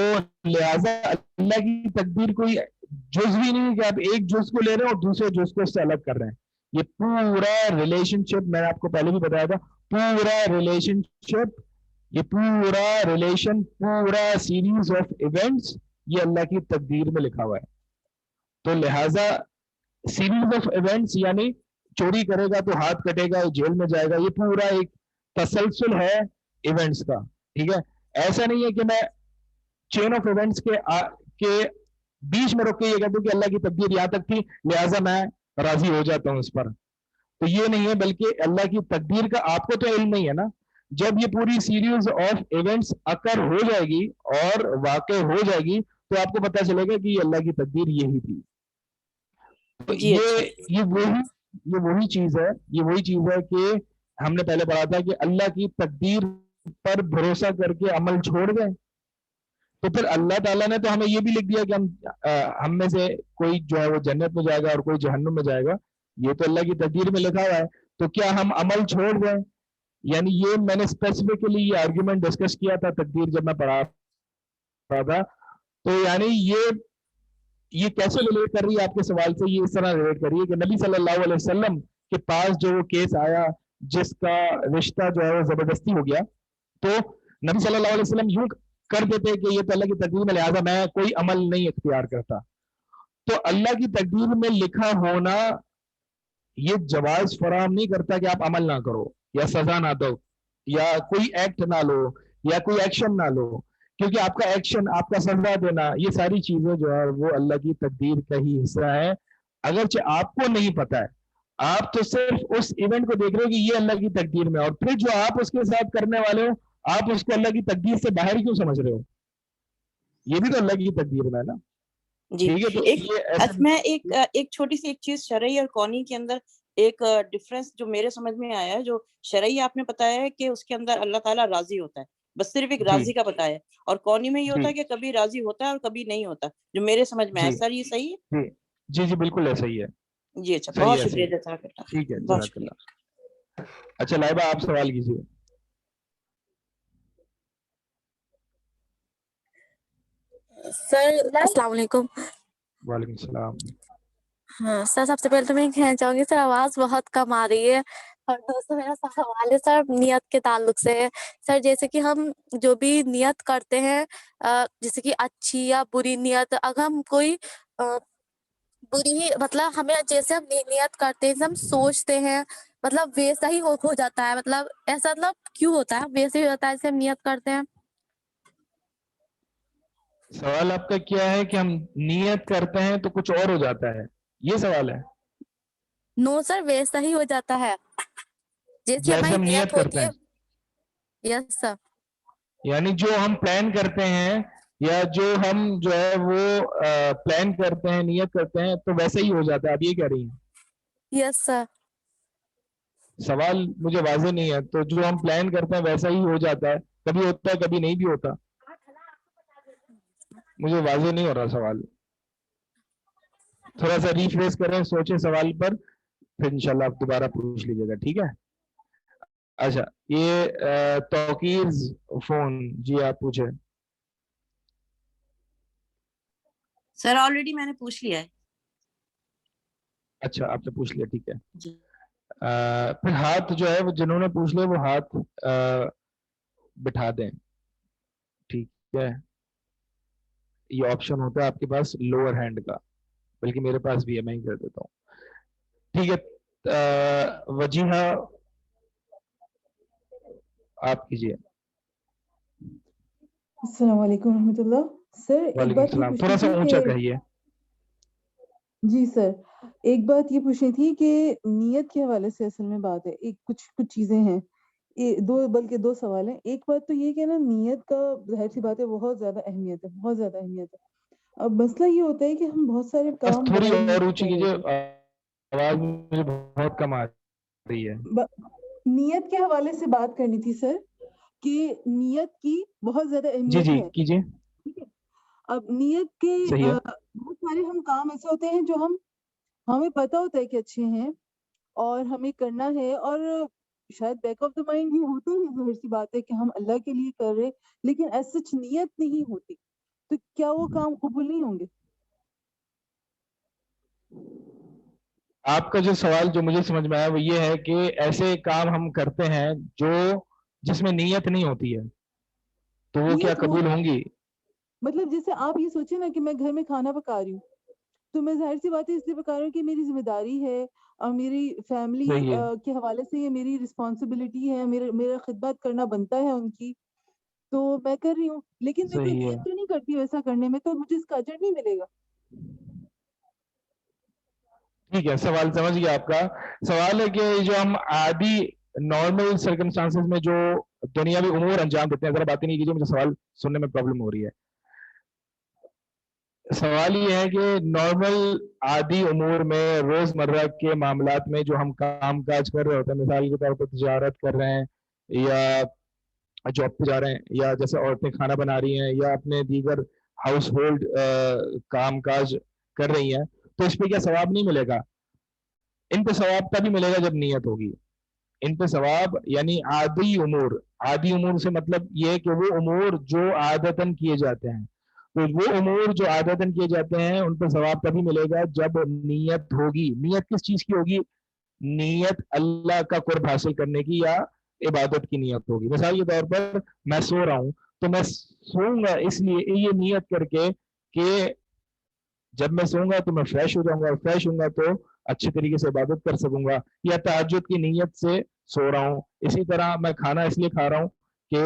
لہٰذا اللہ کی تقدیر کوئی جز بھی نہیں کہ آپ ایک جز کو لے رہے ہیں اور دوسرے جز کو اس سے الگ کر رہے ہیں. یہ پورا ریلیشن شپ، میں نے آپ کو پہلے بھی بتایا تھا، پورا ریلیشن شپ، یہ پورا ریلیشن، پورا سیریز آف ایونٹس، یہ اللہ کی تقدیر میں لکھا ہوا ہے. تو لہٰذا سیریز آف ایونٹس یعنی چوری کرے گا تو ہاتھ کٹے گا, جیل میں جائے گا, یہ پورا ایک تسلسل ہے ایونٹس کا. ٹھیک ہے, ایسا نہیں ہے کہ میں چین آف ایونٹس کے بیچ میں رک کے یہ کہتا ہوں کہ اللہ کی تقدیر یہاں تک تھی لہٰذا میں راضی ہو جاتا ہوں اس پر. تو یہ نہیں ہے, بلکہ اللہ کی تقدیر کا آپ کو تو علم نہیں ہے نا. جب یہ پوری سیریز آف ایونٹس اکر ہو جائے گی اور واقع ہو جائے گی تو آپ کو پتہ چلے گا کہ یہ اللہ کی تقدیر یہی تھی. تو یہ وہی چیز ہے کہ ہم نے پہلے پڑھا تھا کہ اللہ کی تقدیر پر بھروسہ کر کے عمل چھوڑ گئے تو پھر اللہ تعالیٰ نے تو ہمیں یہ بھی لکھ دیا کہ ہم میں سے کوئی جو ہے وہ جنت میں جائے گا اور کوئی جہنم میں جائے گا. یہ تو اللہ کی تقدیر میں لکھا ہوا ہے. تو کیا ہم عمل چھوڑ گئے؟ یعنی یہ میں نے اسپیسیفکلی یہ آرگیومنٹ ڈسکس کیا تھا تقدیر جب میں پڑھا رہا تھا. تو یعنی یہ کیسے ریلیٹ کر رہی ہے آپ کے سوال سے؟ یہ اس طرح ریلیٹ کر رہی ہے کہ نبی صلی اللہ علیہ وسلم کے پاس جو وہ کیس آیا جس کا رشتہ جو ہے وہ زبردستی ہو گیا, تو نبی صلی اللہ علیہ وسلم یوں کر دیتے کہ یہ تو اللہ کی تقدیر میں لہٰذا میں کوئی عمل نہیں اختیار کرتا. تو اللہ کی تقدیر میں لکھا ہونا یہ جواز فراہم نہیں کرتا کہ آپ عمل نہ کرو یا سزا نہ دو یا کوئی ایکٹ نہ لو یا کوئی ایکشن نہ لو, کیونکہ آپ کا ایکشن, آپ کا سزا دینا, یہ ساری چیزیں جو ہے وہ اللہ کی تقدیر کا ہی حصہ ہے. اگرچہ آپ کو نہیں پتا ہے, آپ تو صرف اس ایونٹ کو دیکھ رہے ہو کہ یہ اللہ کی تقدیر میں, اور پھر جو آپ اس کے ساتھ کرنے والے ہو آپ اس کو اللہ کی تقدیر سے باہر کیوں سمجھ رہے ہو؟ یہ بھی تو اللہ کی تقدیر میں ہے نا. جی, ٹھیک ہے. تو میں ایک چھوٹی سی ایک چیز شرعی اور قونی کے اندر ایک ڈفرنس جو میرے سمجھ میں آیا ہے, جو شرعی آپ نے بتایا ہے کہ اس کے اندر اللہ تعالیٰ راضی ہوتا ہے, بس صرف ایک راضی کا بتایا ہے, اور قونی میں یہ ہوتا ہے کہ کبھی راضی ہوتا ہے اور کبھی نہیں ہوتا, جو میرے سمجھ میں آیا. سر یہ صحیح ہے؟ جی بالکل ایسا ہی ہے. جی اچھا, بہت شکریہ جزاک اللہ. ٹھیک ہے, جزاک اللہ. اچھا لائبہ آپ سوال کیجیے. سر السلام علیکم. وعلیکم السلام. ہاں سر, سب سے پہلے تو میں کہنا چاہوں گی سر آواز بہت کم آ رہی ہے, اور دوستوں میرا سوال ہے سر نیت کے تعلق سے. سر جیسے کہ ہم جو بھی نیت کرتے ہیں, جیسے کہ اچھی یا بری نیت, اگر ہم کوئی بری ہی مطلب ہمیں جیسے ہم نیت کرتے ہیں ہم سوچتے ہیں مطلب ویسا ہی ہو جاتا ہے, مطلب ایسا مطلب کیوں ہوتا ہے, ویسے ہی ہوتا ہے جیسے ہم نیت کرتے ہیں. سوال آپ کا کیا ہے کہ ہم نیت کرتے ہیں تو کچھ اور ہو جاتا ہے, یہ سوال ہے؟ نو سر, ویسا ہی ہو جاتا ہے جیسے ہم ہماری نیت ہوتی کرتے ہے. ہیں. یس سر. یعنی جو ہم پلان کرتے ہیں یا جو ہم جو ہے وہ پلان کرتے ہیں, نیت کرتے ہیں, تو ویسا ہی ہو جاتا ہے, آپ یہ کہہ رہی ہیں؟ یس سر. سوال مجھے واضح نہیں ہے. تو جو ہم پلان کرتے ہیں ویسا ہی ہو جاتا ہے, کبھی ہوتا ہے کبھی نہیں بھی ہوتا. مجھے واضح نہیں ہو رہا سوال, تھوڑا سا ریفریش کریں, سوچیں سوال پر, پھر انشاءاللہ آپ دوبارہ پوچھ لیجیے گا. ٹھیک ہے. اچھا یہ توقیر فون, جی آپ پوچھیں. سر آلریڈی میں نے پوچھ لیا ہے. اچھا آپ نے پوچھ لیا, ٹھیک ہے. جی. پھر ہاتھ جو ہے وہ جنہوں نے پوچھ لیا وہ ہاتھ بٹھا دیں. ٹھیک ہے, یہ آپشن ہوتا ہے آپ کے پاس لوور ہینڈ کا, بلکہ میرے پاس بھی ہے, میں ہی کر دیتا ہوں. ٹھیک ہے, وجیحہ آپ کیجیے. السلام علیکم ورحمۃ اللہ. سر ایک بات یہ تھوڑا سا اونچا کہیے. جی سر, ایک بات یہ پوچھنی تھی کہ نیت کے حوالے سے اصل میں بات ہے, ایک کچھ چیزیں ہیں, بلکہ دو سوال ہیں. ایک بات تو یہ کہ نا نیت کا ظاہر سی بات ہے بہت زیادہ اہمیت ہے, بہت زیادہ اہمیت ہے. اب مسئلہ یہ ہوتا ہے کہ ہم بہت سارے کام تھوڑی اور اونچی کیجیے, آواز مجھے بہت کم آ رہی ہے. نیت کے حوالے سے بات کرنی تھی سر, کہ نیت کی بہت زیادہ اہمیت ہے. جی کیجیے. اب نیت کے بہت سارے ہم کام ایسے ہوتے ہیں جو ہمیں پتہ ہوتا ہے کہ اچھے ہیں اور ہمیں کرنا ہے, اور شاید بیک آف دا مائنڈ یہ ہوتا ہے, ظاہر سی بات ہے کہ ہم اللہ کے لیے کر رہے, لیکن ایس سچ نیت نہیں ہوتی, تو کیا وہ کام قبول نہیں ہوں گے؟ آپ کا جو سوال جو مجھے سمجھ میں آیا وہ یہ ہے کہ ایسے کام ہم کرتے ہیں جس میں نیت نہیں ہوتی ہے, تو وہ کیا قبول ہوں گی؟ مطلب جیسے آپ یہ سوچیں نا کہ میں گھر میں کھانا پکا رہی ہوں تو میں ظاہر سی بات ہے اس لیے پکا رہی ہوں کہ میری ذمہ داری ہے اور میری فیملی صحیح ہے کے حوالے سے یہ میری رسپانسبلٹی ہے، میرا خدمت کرنا بنتا ہے ان کی، تو میں کر رہی ہوں، لیکن میں کوئی صحیح ہے نیت تو نہیں کرتی ویسا کرنے میں، تو مجھے اس کا اجر نہیں ملے گا۔ ٹھیک ہے، سوال سمجھ گیا آپ کا۔ سوال ہے کہ جو ہم عادی نارمل سرکمسٹانسز میں جو دنیاوی امور انجام دیتے ہیں، ذرا باتیں نہیں کیجیے، مجھے سوال سننے میں پرابلم ہو رہی ہے۔ سوال یہ ہے کہ نارمل عادی امور میں روزمرہ کے معاملات میں جو ہم کام کاج کر رہے ہوتے ہیں، مثال کے طور پر تجارت کر رہے ہیں یا جاب پہ جا رہے ہیں، یا جیسے عورتیں کھانا بنا رہی ہیں یا اپنے دیگر ہاؤس ہولڈ کام کاج کر رہی ہیں، تو اس پہ کیا ثواب نہیں ملے گا؟ ان پہ ثواب تبھی ملے گا جب نیت ہوگی۔ ان پہ ثواب یعنی عادی امور سے مطلب یہ کہ وہ امور جو عادتاً کیے جاتے ہیں، تو وہ امور جو عادتاً کیے جاتے ہیں ان پہ ثواب تبھی ملے گا جب نیت ہوگی۔ نیت کس چیز کی ہوگی؟ نیت اللہ کا قرب حاصل کرنے کی یا عبادت کی نیت ہوگی۔ مثال کے طور پر میں سو رہا ہوں تو میں سوؤں گا اس لیے یہ نیت کر کے کہ جب میں سوؤں گا تو میں فریش ہو جاؤں گا، اور فریش ہوں گا تو اچھے طریقے سے عبادت کر سکوں گا، یا تہجد کی نیت سے سو رہا ہوں۔ اسی طرح میں کھانا اس لیے کھا رہا ہوں کہ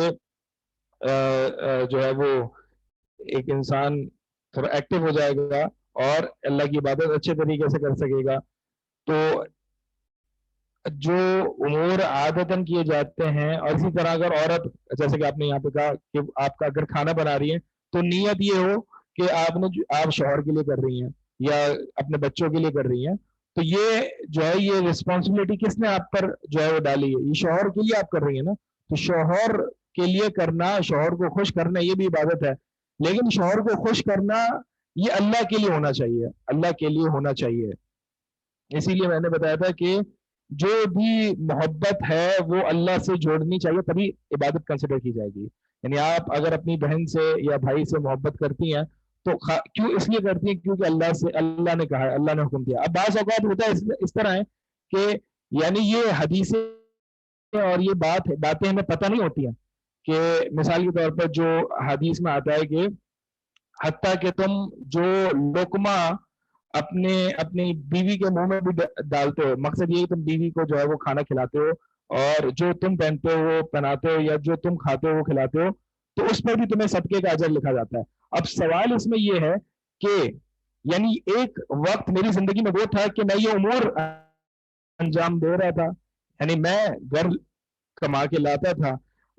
جو ہے وہ ایک انسان تھوڑا ایکٹیو ہو جائے گا اور اللہ کی عبادت اچھے طریقے سے کر سکے گا۔ تو جو امور عادتاً کیے جاتے ہیں، اور اسی طرح اگر عورت، جیسے کہ آپ نے یہاں پہ کہا کہ آپ کا اگر کھانا بنا رہی ہے تو نیت یہ ہو کہ آپ شوہر کے لیے کر رہی ہیں یا اپنے بچوں کے لیے کر رہی ہیں، تو یہ جو ہے یہ رسپانسبلٹی کس نے آپ پر جو ہے وہ ڈالی ہے؟ یہ شوہر کے لیے آپ کر رہی ہیں نا، تو شوہر کے لیے کرنا، شوہر کو خوش کرنا، یہ بھی عبادت ہے، لیکن شوہر کو خوش کرنا یہ اللہ کے لیے ہونا چاہیے، اللہ کے لیے ہونا چاہیے۔ اسی لیے میں نے بتایا تھا کہ جو بھی محبت ہے وہ اللہ سے جوڑنی چاہیے، تبھی عبادت کنسیڈر کی جائے گی۔ یعنی آپ اگر اپنی بہن سے یا بھائی سے محبت کرتی ہیں تو کیوں اس لیے کرتی ہیں؟ کیونکہ اللہ نے کہا ہے، اللہ نے حکم دیا۔ اب بعض اوقات ہوتا ہے اس طرح ہے کہ یعنی یہ حدیثیں اور یہ باتیں ہمیں پتہ نہیں ہوتی ہیں، کہ مثال کے طور پر جو حدیث میں آتا ہے کہ حتیٰ کہ تم جو لقمہ اپنی بیوی کے منہ میں بھی ڈالتے ہو، مقصد یہ تم بیوی کو جو ہے وہ کھانا کھلاتے ہو، اور جو تم پہنتے ہو وہ پہناتے ہو، یا جو تم کھاتے ہو وہ کھلاتے ہو، تو اس پر بھی تمہیں صدقے کا اجر لکھا جاتا ہے۔ اب سوال اس میں یہ ہے کہ یعنی ایک وقت میری زندگی میں وہ تھا کہ میں یہ امور انجام دے رہا تھا، یعنی میں گھر کما کے لاتا تھا،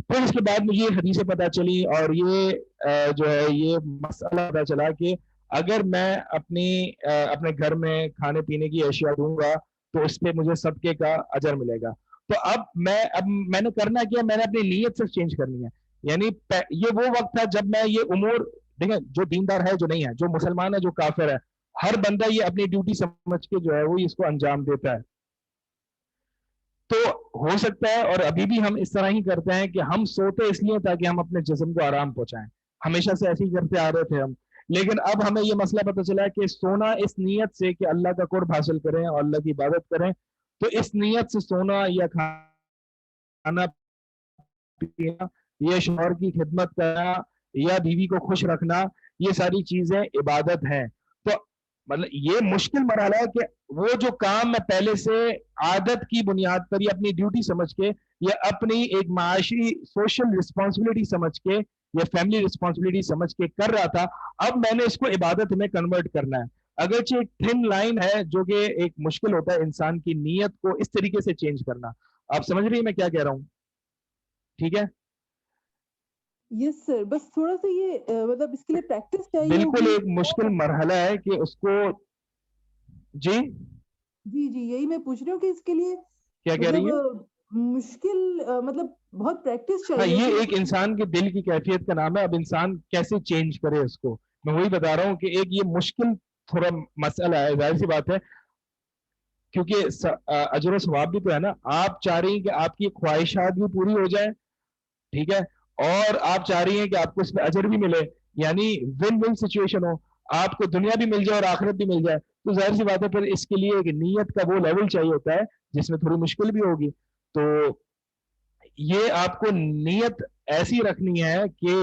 پھر اس کے بعد مجھے یہ حدیثیں پتہ چلی اور یہ جو ہے یہ مسئلہ پتہ چلا کہ اگر میں اپنے گھر میں کھانے پینے کی اشیاء دوں گا تو اس پہ مجھے صدقے کا اجر ملے گا۔ تو اب میں نے کرنا کیا، میں نے اپنی نیت صرف چینج کرنی ہے۔ یعنی یہ وہ وقت تھا جب میں یہ امور، دیکھیں جو دیندار ہے جو نہیں ہے، جو مسلمان ہے جو کافر ہے، ہر بندہ یہ اپنی ڈیوٹی سمجھ کے جو ہے وہ اس کو انجام دیتا ہے۔ تو ہو سکتا ہے، اور ابھی بھی ہم اس طرح ہی کرتے ہیں کہ ہم سوتے اس لیے تاکہ ہم اپنے جسم کو آرام پہنچائیں، ہمیشہ سے ایسے ہی کرتے آ رہے تھے ہم، لیکن اب ہمیں یہ مسئلہ پتہ چلا کہ سونا اس نیت سے کہ اللہ کا قرب حاصل کریں اور اللہ کی عبادت کریں، تو اس نیت سے سونا یا کھانا پینا یا شوہر کی خدمت کرنا یا بیوی کو خوش رکھنا، یہ ساری چیزیں عبادت ہیں۔ تو مطلب یہ مشکل مرحلہ ہے کہ وہ جو کام میں پہلے سے عادت کی بنیاد پر یا اپنی ڈیوٹی سمجھ کے یا اپنی ایک معاشی سوشل رسپانسبلٹی سمجھ کے یا فیملی رسپانسبلٹی سمجھ کے کر رہا تھا، اب میں نے اس کو عبادت میں کنورٹ کرنا ہے۔ اگرچہ ایک تھن لائن ہے جو کہ ایک مشکل ہوتا ہے انسان کی نیت کو اس طریقے سے چینج کرنا۔ آپ سمجھ رہی ہیں میں کیا کہہ رہا ہوں؟ ٹھیک ہے، یس سر، بس تھوڑا سا یہ مطلب اس کے لیے پریکٹس چاہیے بالکل ہوگی۔ ایک مشکل مرحلہ ہے کہ اس کو جی یہی میں پوچھ رہی ہوں کہ اس کے لیے کیا کہہ رہی ہیں؟ مشکل مطلب بہت پریکٹس ہاں، چاہیے یہ ہوگی۔ ایک انسان کے دل کی کیفیت کا نام ہے۔ اب انسان کیسے چینج کرے اس کو، میں وہی بتا رہا ہوں کہ ایک یہ مشکل تھوڑا مسئلہ ہے، ظاہر سی بات ہے، کیونکہ اجر و ثواب بھی تو ہے نا۔ آپ چاہ رہی ہیں کہ آپ کی خواہشات بھی پوری ہو جائیں، ٹھیک ہے، اور آپ چاہ رہی ہیں کہ آپ کو اس پہ اجر بھی ملے، یعنی ون ون سچویشن ہو، آپ کو دنیا بھی مل جائے اور آخرت بھی مل جائے، تو ظاہر سی بات ہے پھر اس کے لیے ایک نیت کا وہ لیول چاہیے ہوتا ہے جس میں تھوڑی مشکل بھی ہوگی۔ تو یہ آپ کو نیت ایسی رکھنی ہے کہ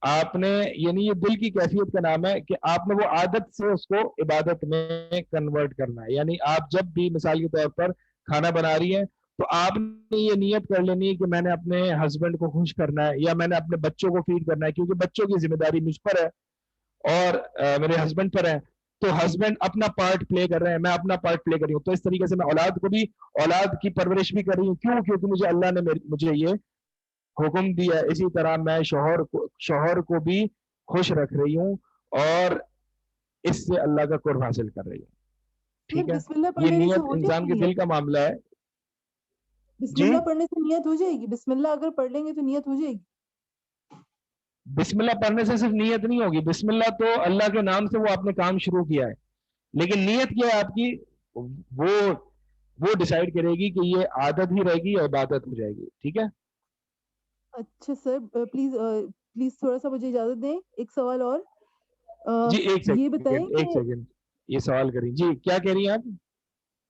آپ نے یعنی یہ دل کی کیفیت کا نام ہے کہ آپ نے وہ عادت سے اس کو عبادت میں کنورٹ کرنا ہے. یعنی آپ جب بھی مثال کے طور پر کھانا بنا رہی ہیں تو آپ نے یہ نیت کر لینی ہے کہ میں نے اپنے ہسبینڈ کو خوش کرنا ہے یا میں نے اپنے بچوں کو فیڈ کرنا ہے, کیونکہ بچوں کی ذمہ داری مجھ پر ہے اور میرے ہسبینڈ پر ہے. تو ہسبینڈ اپنا پارٹ پلے کر رہے ہیں, میں اپنا پارٹ پلے کر رہی ہوں. تو اس طریقے سے میں اولاد کو بھی, اولاد کی پرورش بھی کر رہی ہوں. کیوں؟ کیونکہ مجھے اللہ نے مجھے یہ حکم دیا. اسی طرح میں شوہر کو بھی خوش رکھ رہی ہوں اور اس سے اللہ کا قرب حاصل کر رہی ہوں. ٹھیک ہے, یہ نیت انسان کے دل کا معاملہ ہے. بسم اللہ پڑھنے سے نیت ہو جائے گی؟ بسم اللہ اگر پڑھ لیں گے تو نیت ہو جائے گی؟ بسم اللہ پڑھنے سے صرف نیت نہیں ہوگی. بسم اللہ تو اللہ کے نام سے وہ آپ نے کام شروع کیا ہے, لیکن نیت کیا ہے آپ کی, وہ ڈیسائیڈ کرے گی کہ یہ عادت ہی رہے گی یا عبادت ہو جائے گی. ٹھیک ہے. اچھا سر, پلیز تھوڑا سا مجھے اجازت دیں, ایک سوال اور. جی ایک یہ بتائیں سیکنڈ یہ سوال کریں. جی کیا کہہ رہی ہیں آپ؟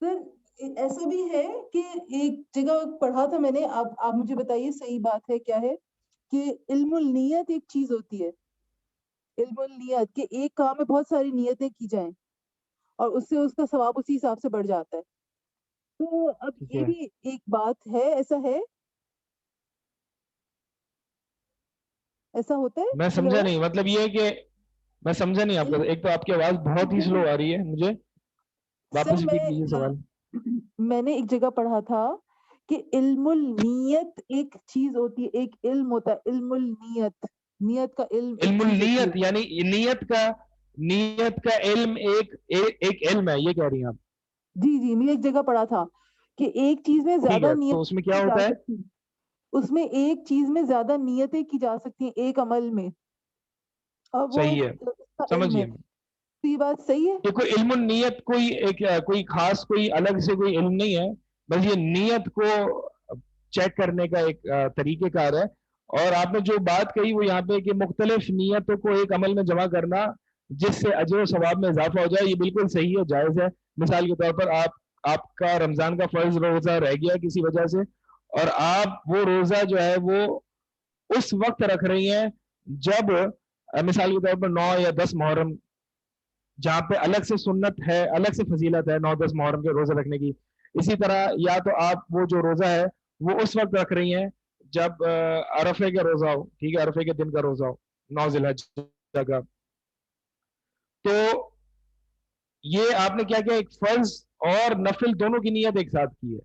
سر ایسا بھی ہے کہ ایک جگہ پڑھا تھا میں نے, آپ مجھے بتائیے صحیح بات ہے کیا ہے, کہ علم النیت ایک چیز ہوتی ہے, علم النیت کہ ایک کام میں بہت ساری نیتیں کی جائیں اور اس سے اس کا ثواب اسی حساب سے بڑھ جاتا ہے. تو اب یہ بھی ایک بات ہے, ایسا ہے, ایسا ہوتا ہے؟ میں سمجھا نہیں, مطلب یہ کہ میں سمجھا نہیں آپ کا. ایک تو آپ کی آواز بہت ہی سلو آ رہی ہے مجھے, واپس ریپیٹ کیجیے سوال. میں نے ایک جگہ پڑھا تھا کہ علم النیت ایک چیز ہوتی ہے, ایک علم ہوتا ہے علم النیت, نیت کا علم. علم النیت یعنی نیت کا علم ایک علم ہے, یہ کہہ رہی ہیں آپ؟ جی میں ایک جگہ پڑھا تھا کہ ایک چیز میں زیادہ نیت, تو اس میں کیا ہوتا ہے؟ اس میں ایک چیز میں زیادہ نیتیں کی جا سکتی ہیں ایک عمل میں. صحیح ہے, سمجھیے. تو یہ بات صحیح ہے. دیکھو علم النیت کوئی خاص کوئی الگ سے کوئی علم نہیں ہے, بس یہ نیت کو چیک کرنے کا ایک طریقہ کار ہے. اور آپ نے جو بات کہی وہ یہاں پہ کہ مختلف نیتوں کو ایک عمل میں جمع کرنا جس سے اجر و ثواب میں اضافہ ہو جائے, یہ بالکل صحیح ہے, جائز ہے. مثال کے طور پر آپ کا رمضان کا فرض روزہ رہ گیا کسی وجہ سے, اور آپ وہ روزہ جو ہے وہ اس وقت رکھ رہی ہیں جب مثال کے طور پر 9 یا 10 محرم, جہاں پہ الگ سے سنت ہے, الگ سے فضیلت ہے 9-10 محرم کے روزہ رکھنے کی. اسی طرح یا تو آپ وہ جو روزہ ہے وہ اس وقت رکھ رہی ہیں جب عرفے کا روزہ ہو, ٹھیک ہے, عرفے کے دن کا روزہ ہو 9 ذی الحجہ کا. تو یہ آپ نے کیا ایک فرض اور نفل دونوں کی نیت ایک ساتھ کی ہے,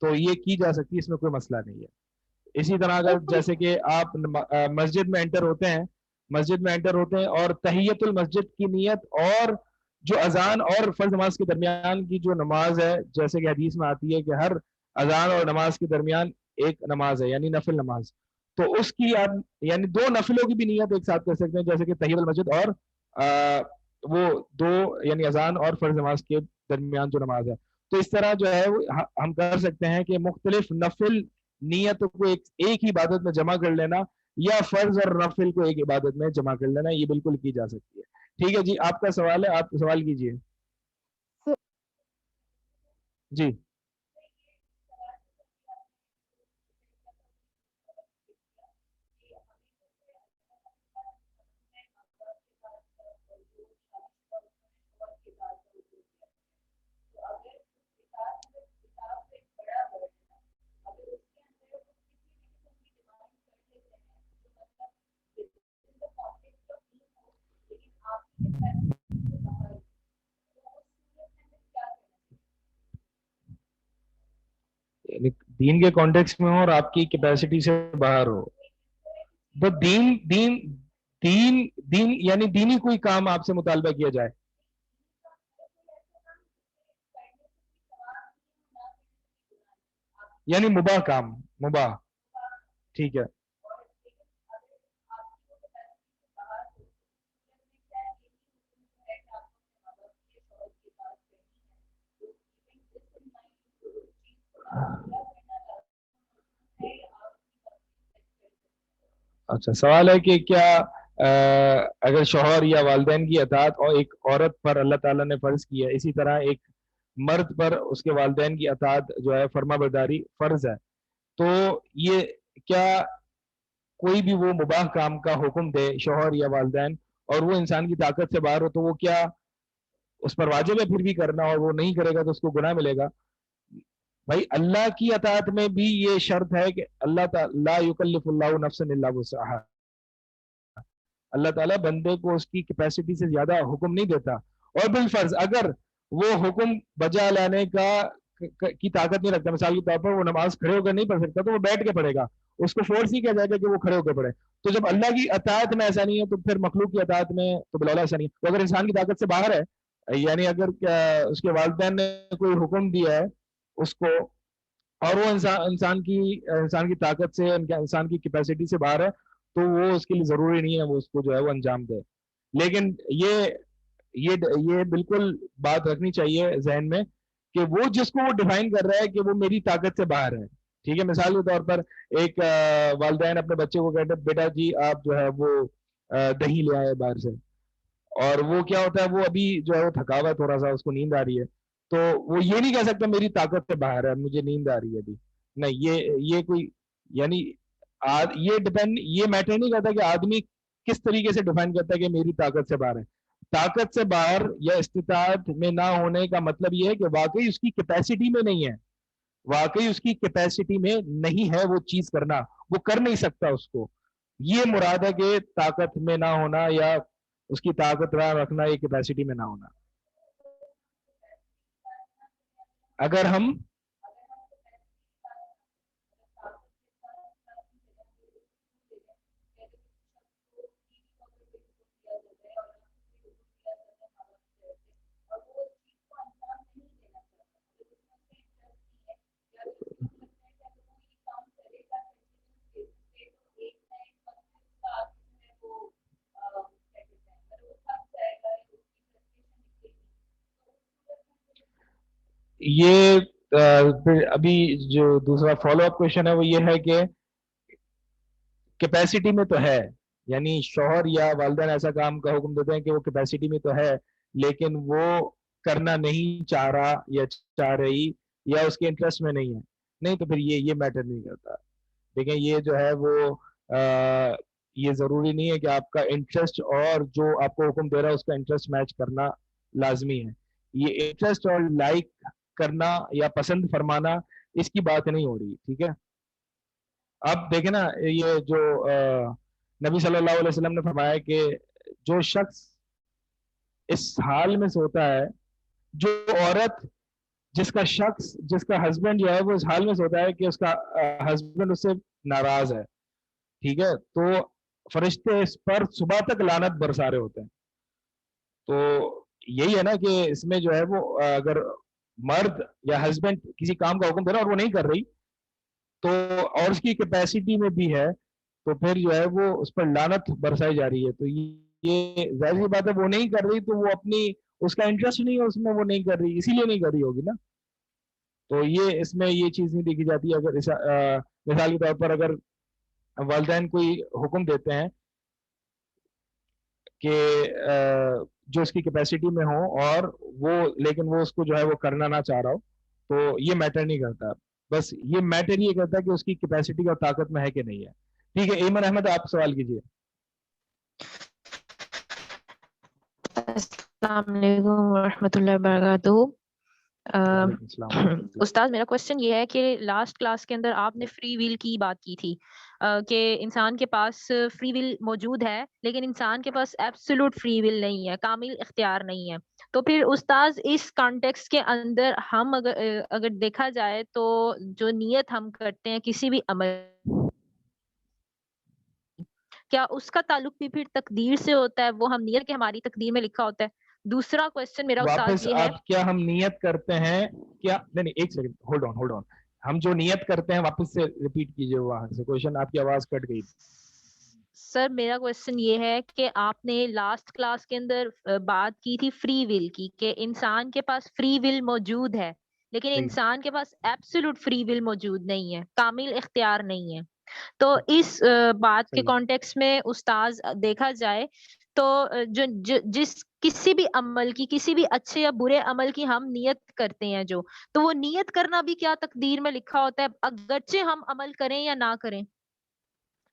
تو یہ کی جا سکتی ہے, اس میں کوئی مسئلہ نہیں ہے. اسی طرح اگر جیسے کہ آپ مسجد میں انٹر ہوتے ہیں اور تحیت المسجد کی نیت اور جو اذان اور فرض نماز کے درمیان کی جو نماز ہے, جیسے کہ حدیث میں آتی ہے کہ ہر اذان اور نماز کے درمیان ایک نماز ہے یعنی نفل نماز, تو اس کی یعنی 2 نفلوں کی بھی نیت ایک ساتھ کر سکتے ہیں, جیسے کہ تحیت المسجد اور وہ 2 یعنی اذان اور فرض نماز کے درمیان جو نماز ہے. تو اس طرح جو ہے ہم کر سکتے ہیں کہ مختلف نفل نیتوں کو ایک ہی عبادت میں جمع کر لینا, یا فرض اور نفل کو ایک عبادت میں جمع کر لینا, یہ بالکل کی جا سکتی ہے. ٹھیک ہے جی, آپ کا سوال ہے, آپ سوال کیجئے. جی دین کے کانٹیکس میں ہو اور آپ کی کیپیسٹی سے باہر ہو, تو دین یعنی دینی کوئی کام آپ سے مطالبہ کیا جائے. یعنی مباح کام, مباح, ٹھیک ہے. اچھا, سوال ہے کہ کیا اگر شوہر یا والدین کی اطاعت اور ایک عورت پر اللہ تعالیٰ نے فرض کی ہے, اسی طرح ایک مرد پر اس کے والدین کی اطاعت جو ہے فرما برداری فرض ہے, تو یہ کیا کوئی بھی وہ مباح کام کا حکم دے شوہر یا والدین اور وہ انسان کی طاقت سے باہر ہو تو وہ کیا اس پر واجب ہے پھر بھی کرنا, اور وہ نہیں کرے گا تو اس کو گناہ ملے گا. بھائی اللہ کی اطاعت میں بھی یہ شرط ہے کہ اللہ تعالی لا یکلف اللہ نفسا الا وسعها, اللہ تعالیٰ بندے کو اس کی کیپیسٹی سے زیادہ حکم نہیں دیتا. اور بالفرض اگر وہ حکم بجا لانے کی طاقت نہیں رکھتا, مثال کے طور پر وہ نماز کھڑے ہو کر نہیں پڑھ سکتا تو وہ بیٹھ کے پڑھے گا, اس کو فورس نہیں کیا جائے گا کہ وہ کھڑے ہو کے پڑھے. تو جب اللہ کی اطاعت میں ایسا نہیں ہے تو پھر مخلوق کی اطاعت میں تو بالآولا ایسا نہیں ہے. تو اگر انسان کی طاقت سے باہر ہے, یعنی اگر اس کے والدین نے کوئی حکم دیا ہے اس کو اور وہ انسان کی طاقت سے انسان کی کیپیسٹی سے باہر ہے تو وہ اس کے لیے ضروری نہیں ہے وہ اس کو جو ہے وہ انجام دے. لیکن یہ بالکل بات رکھنی چاہیے ذہن میں کہ وہ جس کو وہ ڈیفائن کر رہا ہے کہ وہ میری طاقت سے باہر ہے. ٹھیک ہے, مثال کے طور پر ایک والدین اپنے بچے کو کہتے ہیں بیٹا جی آپ جو ہے وہ دہی لے آئے باہر سے, اور وہ کیا ہوتا ہے وہ ابھی جو ہے وہ تھکا ہوا ہے تھوڑا سا, اس کو نیند آ رہی ہے, تو وہ یہ نہیں کہہ سکتا میری طاقت سے باہر ہے مجھے نیند آ رہی ہے ابھی. نہیں, یہ کوئی یعنی یہ میٹر نہیں کرتا کہ آدمی کس طریقے سے ڈیفائن کرتا ہے کہ میری طاقت سے باہر ہے. طاقت سے باہر یا استطاعت میں نہ ہونے کا مطلب یہ ہے کہ واقعی اس کی کیپیسٹی میں نہیں ہے, واقعی اس کی کیپیسٹی میں نہیں ہے وہ چیز کرنا, وہ کر نہیں سکتا اس کو. یہ مراد ہے کہ طاقت میں نہ ہونا یا اس کی طاقت رکھنا یہ کیپیسٹی میں نہ ہونا. اگر ہم یہ ابھی جو دوسرا فالو اپ کوشچن ہے وہ یہ ہے کہ کیپیسٹی میں تو ہے, یعنی شوہر یا والدین ایسا کام کا حکم دیتے ہیں کہ وہ کیپیسٹی میں تو ہے لیکن وہ کرنا نہیں چاہ رہا یا چاہ رہی یا اس کے انٹرسٹ میں نہیں ہے, نہیں تو پھر یہ میٹر نہیں کرتا. دیکھیں یہ جو ہے وہ یہ ضروری نہیں ہے کہ آپ کا انٹرسٹ اور جو آپ کو حکم دے رہا ہے اس کا انٹرسٹ میچ کرنا لازمی ہے. یہ انٹرسٹ اور لائک کرنا یا پسند فرمانا اس کی بات نہیں ہو رہی. ٹھیک ہے, اب دیکھیں نا یہ جو نبی صلی اللہ علیہ وسلم نے فرمایا کہ جو شخص اس حال میں سوتا ہے, جو عورت جس کا ہسبینڈ جو ہے وہ اس حال میں سوتا ہے کہ اس کا ہسبینڈ اس سے ناراض ہے, ٹھیک ہے, تو فرشتے اس پر صبح تک لعنت برسا رہے ہوتے ہیں. تو یہی ہے نا کہ اس میں جو ہے وہ اگر مرد یا ہسبینڈ کسی کام کا حکم دے رہا اور وہ نہیں کر رہی تو اور اس کی کیپیسٹی میں بھی ہے تو پھر جو ہے وہ اس پر لعنت برسائی جا رہی ہے. تو یہ ظاہر سی بات ہے وہ نہیں کر رہی تو وہ اپنی اس کا انٹرسٹ نہیں ہے اس میں, وہ نہیں کر رہی اسی لیے نہیں کر رہی ہوگی نا. تو یہ اس میں یہ چیز نہیں دیکھی جاتی. اگر مثال کے طور پر اگر والدین کوئی حکم دیتے ہیں کہ جو اس کی کیپیسٹی میں ہو اور وہ لیکن وہ اس کو جو ہے وہ کرنا نہ چاہ رہا ہو تو یہ میٹر نہیں کرتا. بس یہ میٹر یہ کرتا ہے کہ اس کی کیپیسٹی اور طاقت میں ہے کہ نہیں ہے. ٹھیک ہے, ایمن احمد آپ سوال کیجیے. السلام علیکم ورحمۃ اللہ وبرکاتہ. استاد میرا کوشچن یہ ہے کہ لاسٹ کلاس کے اندر آپ نے فری ویل کی بات کی تھی کہ انسان کے پاس فری ویل موجود ہے لیکن انسان کے پاس ایبسولوٹ فری ویل نہیں ہے, کامل اختیار نہیں ہے. تو پھر استاذ اس کانٹیکس کے اندر ہم اگر دیکھا جائے تو جو نیت ہم کرتے ہیں کسی بھی عمل, کیا اس کا تعلق بھی پھر تقدیر سے ہوتا ہے؟ وہ ہم نیت کے ہماری تقدیر میں لکھا ہوتا ہے. دوسرا کوشچن میرا استاد یہ ہے کیا ہم نیت کرتے ہیں کیا نہیں ایک سیکنڈ ہولڈ آن ہم جو نیت کرتے ہیں واپس سے ریپیٹ کیجیے وہاں سے کوشچن, آپ کی آواز کٹ گئی. سر میرا کوشچن یہ ہے کہ آپ نے لاسٹ کلاس کے اندر بات کی تھی فری ول کی کہ انسان کے پاس فری ول موجود ہے لیکن انسان کے پاس ایبسولوٹ فری ول موجود نہیں ہے, کامل اختیار نہیں ہے. تو اس بات کے کانٹیکس میں استاذ دیکھا جائے تو جس کسی بھی عمل کی کسی بھی اچھے یا برے عمل کی ہم نیت کرتے ہیں تو وہ نیت کرنا بھی کیا تقدیر میں لکھا ہوتا ہے اگرچہ ہم عمل کریں یا نہ کریں؟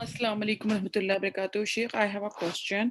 Assalamu alaikum warahmatullahi wabarakatuh. Sheikh, I have a question.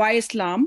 Why Islam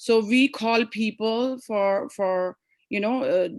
so we call people for you know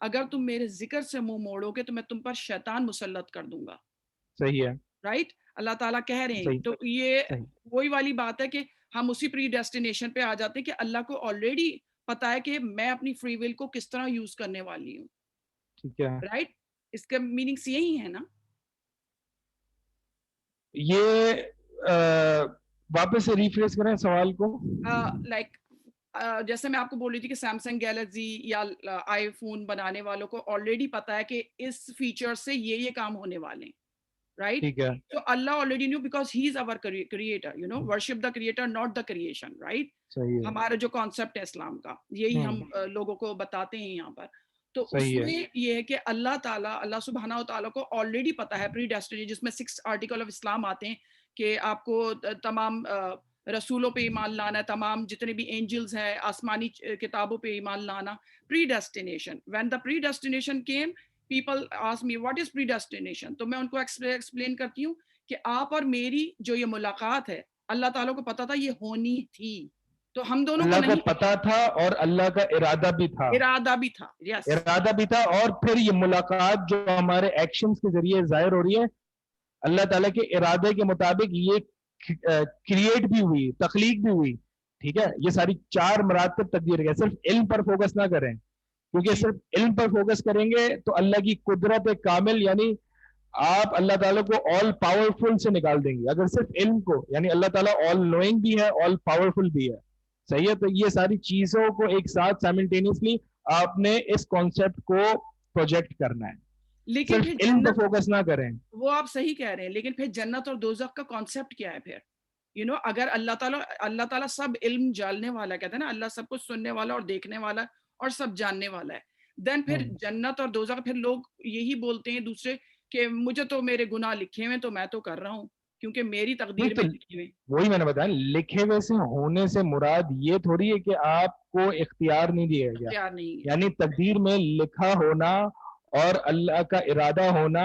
اگر تم میرے ذکر سے منہ موڑو گے تو میں تم پر شیطان مسلط کر دوں گا. صحیح ہے. رائٹ, اللہ تعالیٰ کہہ رہے ہیں. صحیح. تو یہ وہی والی بات ہے کہ ہم اسی پری ڈیسٹینیشن پہ آ جاتے ہیں کہ اللہ کو آلریڈی پتا ہے کہ میں اپنی فری ول کو کس طرح یوز کرنے والی ہوں. ٹھیک ہے. رائٹ, اس کا میننگس یہی ہے نا. یہ واپس سے ریفریز کریں سوال کو. لائک جیسے میں آپ کو بول رہی تھی کہ سیمسنگ گیلیکسی یا آئی فون بنانے والوں کو آلریڈی پتا ہے کہ اس فیچر سے یہ کام ہونے والے ہیں. رائٹ, ٹھیک ہے. تو اللہ already knew because he is our creator, you know, worship the creator not the creation. Right, صحیح ہے. ہمارا جو کانسیپٹ ہے اسلام کا یہی ہم لوگوں کو بتاتے ہیں یہاں پر. تو اس صحیح ہے. میں یہ ہے کہ اللہ تعالیٰ, اللہ سبحانہ و تعالیٰ کو آلریڈی پتا ہے پری ڈیسٹینی, جس میں 6 آرٹیکل آف اسلام آتے ہیں کہ آپ کو تمام رسولوں پہ ایمان لانا ہے, تمام جتنے بھی اینجلز ہیں, آسمانی کتابوں پہ ایمان لانا. Predestination, when the predestination came people ask me what is predestination, تو میں ان کو ایکسپلین کرتی ہوں کہ آپ اور میری جو یہ ملاقات ہے اللہ تعالیٰ کو پتا تھا یہ ہونی تھی, تو ہم دونوں کو اللہ کو نہیں پتا تھا اور اللہ کا ارادہ بھی تھا. ارادہ بھی تھا. یس, ارادہ بھی تھا. اور پھر یہ ملاقات جو ہمارے ایکشنز کے ذریعے ظاہر ہو رہی ہے, اللہ تعالیٰ کے ارادے کے مطابق یہ کریٹ بھی ہوئی, تخلیق بھی ہوئی. ٹھیک ہے, یہ ساری 4 مراتب تقدیر ہے. صرف علم پر فوکس نہ کریں, کیونکہ صرف علم پر فوکس کریں گے تو اللہ کی قدرت کامل, یعنی آپ اللہ تعالیٰ کو آل پاورفل سے نکال دیں گے. اگر صرف علم کو, یعنی اللہ تعالیٰ آل نوئنگ بھی ہے, آل پاورفل بھی ہے. صحیح ہے. تو یہ ساری چیزوں کو ایک ساتھ سائملٹینیسلی آپ نے اس کانسیپٹ کو پروجیکٹ کرنا ہے, لیکن صرف علم پہ فوکس نہ کریں. وہ آپ صحیح کہہ رہے ہیں, لیکن پھر جنت اور دوزخ کا کانسیپٹ کیا ہے پھر؟ یو نو, اگر اللہ تعالیٰ سب علم جاننے والا, کہتے ہیں نا اللہ سب کچھ سننے والا اور دیکھنے والا اور سب جاننے والا ہے, دین پھر جنت اور دوزخ, پھر لوگ یہی بولتے ہیں دوسرے کہ مجھے تو میرے گناہ لکھے ہوئے تو میں تو کر رہا ہوں کیونکہ میری تقدیر میں لکھے ہوئے. وہی میں نے بتایا, لکھے ہوئے سے ہونے سے مراد یہ تھوڑی ہے کہ آپ کو اختیار نہیں دیا گیا, یعنی تقدیر میں لکھا ہونا اور اللہ کا ارادہ ہونا,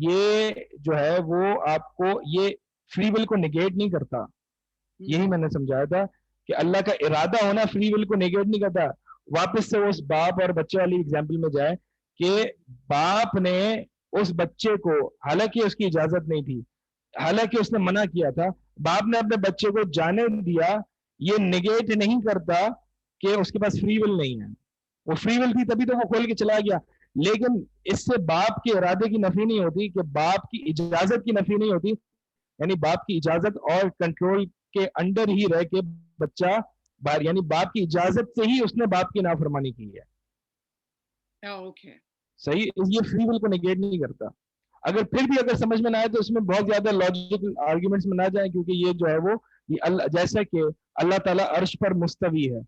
یہ جو ہے وہ آپ کو یہ فری ول کو نیگیٹ نہیں کرتا. یہی میں نے سمجھایا تھا کہ اللہ کا ارادہ ہونا فری ول کو نیگیٹ نہیں کرتا. واپس سے اس باپ اور بچے والی اگزامپل میں جائے کہ باپ نے اس بچے کو, حالانکہ اس کی اجازت نہیں تھی, حالانکہ اس نے منع کیا تھا, باپ نے اپنے بچے کو جانے دیا, یہ نیگیٹ نہیں کرتا کہ اس کے پاس فری ول نہیں ہے. وہ فری ول تھی تبھی تو وہ کھول کے چلا گیا, لیکن اس سے باپ کے ارادے کی نفی نہیں ہوتی, کہ باپ کی اجازت کی نفی نہیں ہوتی. یعنی باپ کی اجازت اور کنٹرول کے انڈر ہی رہ کے بچہ یعنی باپ کی اجازت سے ہی اس نے باپ کی نافرمانی کی ہے. صحیح, یہ فری ول کو نیگیٹ نہیں کرتا. اگر پھر بھی اگر سمجھ میں نہ آئے تو اس میں بہت زیادہ لاجیکل آرگیومنٹس میں نہ جائیں, کیونکہ یہ جو ہے وہ جیسا کہ اللہ تعالیٰ عرش پر مستوی ہے,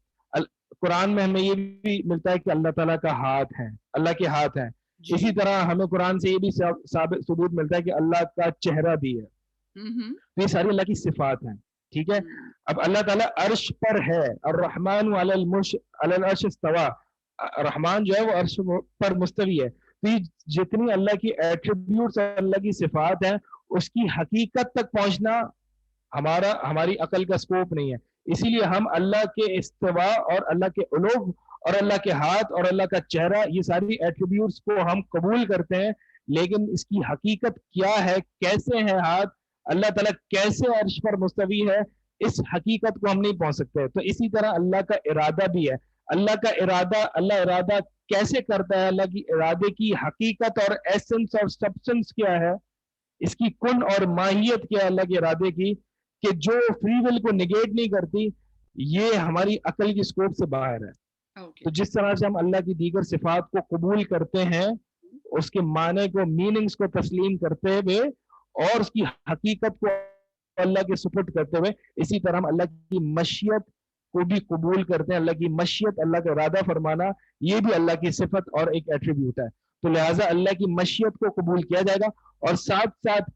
قرآن میں ہمیں یہ بھی ملتا ہے کہ اللہ تعالیٰ کا ہاتھ ہے, اللہ کے ہاتھ ہیں. اسی طرح ہمیں قرآن سے یہ بھی ثبوت ملتا ہے کہ اللہ کا چہرہ بھی ہے. تو یہ ساری اللہ کی صفات ہیں. ٹھیک ہے, اب اللہ تعالیٰ عرش پر ہے, الرحمن علی العرش استویٰ, رحمان جو ہے وہ عرش پر مستوی ہے. تو یہ جتنی اللہ کی ایٹریبیوٹس اور اللہ کی صفات ہیں, اس کی حقیقت تک پہنچنا ہماری عقل کا سکوپ نہیں ہے. اسی لیے ہم اللہ کے استواء اور اللہ کے علو اور اللہ کے ہاتھ اور اللہ کا چہرہ, یہ ساری ایٹریبیوٹس کو ہم قبول کرتے ہیں, لیکن اس کی حقیقت کیا ہے, کیسے ہے ہاتھ, اللہ تعالیٰ کیسے عرش پر مستوی ہے, اس حقیقت کو ہم نہیں پہنچ سکتے. تو اسی طرح اللہ کا ارادہ بھی ہے. اللہ کا ارادہ, اللہ ارادہ کیسے کرتا ہے, اللہ کی ارادے کی حقیقت اور ایسنس اور سبسٹنس کیا ہے, اس کی کن اور ماہیت کیا ہے اللہ کے ارادے کی, کہ جو فری ول کو نیگیٹ نہیں کرتی, یہ ہماری عقل کی سکوپ سے باہر ہے. تو جس طرح سے ہم اللہ کی دیگر صفات کو قبول کرتے ہیں, اس کے معنی کو, میننگز کو تسلیم کرتے ہوئے اور اس کی حقیقت کو اللہ کے سپرد کرتے ہوئے, اسی طرح ہم اللہ کی مشیت کو بھی قبول کرتے ہیں. اللہ کی مشیت, اللہ کا ارادہ فرمانا, یہ بھی اللہ کی صفت اور ایک ایٹریبیوٹ ہے. تو لہٰذا اللہ کی مشیت کو قبول کیا جائے گا, اور ساتھ ساتھ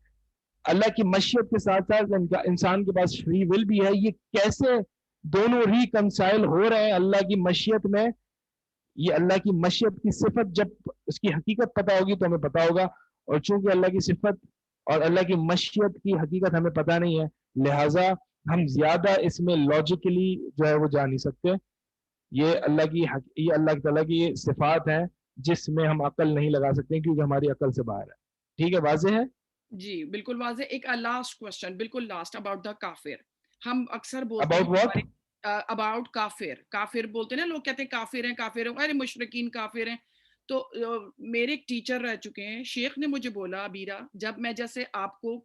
اللہ کی مشیت کے ساتھ ساتھ انسان کے پاس فری ول بھی ہے. یہ کیسے دونوں ریکنسائل ہو رہے ہیں اللہ کی مشیت میں, یہ اللہ کی مشیت کی صفت جب اس کی حقیقت پتہ ہوگی تو ہمیں پتہ ہوگا, اور چونکہ اللہ کی صفت اور اللہ کی مشیت کی حقیقت ہمیں پتہ نہیں ہے, لہٰذا ہم زیادہ اس میں لاجیکلی جو ہے وہ جا نہیں سکتے. یہ اللہ تعالیٰ کی صفات ہیں جس میں ہم عقل نہیں لگا سکتے کیونکہ ہماری عقل سے باہر ہے. ٹھیک ہے, واضح ہے؟ جی بالکل واضح. ایک لاسٹ کوشچن, بالکل لاسٹ, اباؤٹ دا کافر. ہم اکثر بولتے About what? ہیں اباؤٹ کافر. کافر بولتے ہیں نا لوگ, کہتے ہیں کافر ہیں, کافر ہیں, ارے مشرکین کافر ہیں. تو میرے ایک ٹیچر رہ چکے ہیں, شیخ نے مجھے بولا ابیرا, جب میں جیسے آپ کو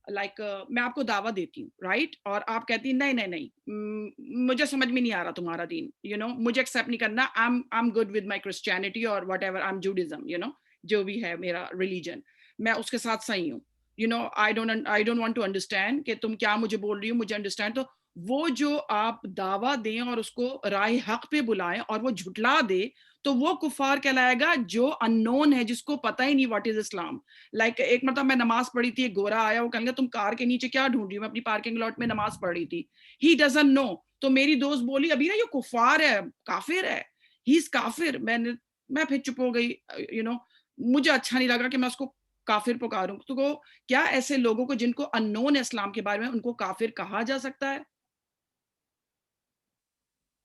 لائک میں آپ کو دعویٰ دیتی ہوں رائٹ, اور آپ کہتی ہیں نہیں نہیں نہیں مجھے سمجھ میں نہیں آ رہا تمہارا دین, یو نو مجھے ایکسیپٹ نہیں کرنا, I'm good with my Christianity اور whatever, I'm Judaism, you know جو بھی ہے میرا ریلیجن, میں اس کے ساتھ صحیح ہوں, you know I don't want to understand کہ تم کیا مجھے بول رہی ہو, مجھے انڈرسٹینڈ. تو وہ جو آپ دعویٰ دیں اور اس کو راہ حق پہ بلائیں اور وہ جھٹلا دے, تو وہ کفار کہلائے گا جو ان نون ہے, جس کو پتہ ہی نہیں واٹ از اسلام. لائک ایک مرتبہ میں نماز پڑھی تھی, ایک گورا آیا, وہ کہنے لگا تم کار کے نیچے کیا ڈھونڈ رہی ہو, میں اپنی پارکنگ لاٹ میں نماز پڑھ رہی تھی. He doesn't know. تو میری دوست بولی ابھی نا یہ کفار ہے, کافر ہے, ہی از کافر. میں پھر چپ ہو گئی, یو نو مجھے اچھا نہیں لگا کہ میں اس کو کافر پکاروں. تو کیا ایسے لوگوں کو جن کو ان نون ہے اسلام کے بارے میں, ان کو کافر کہا جا سکتا ہے؟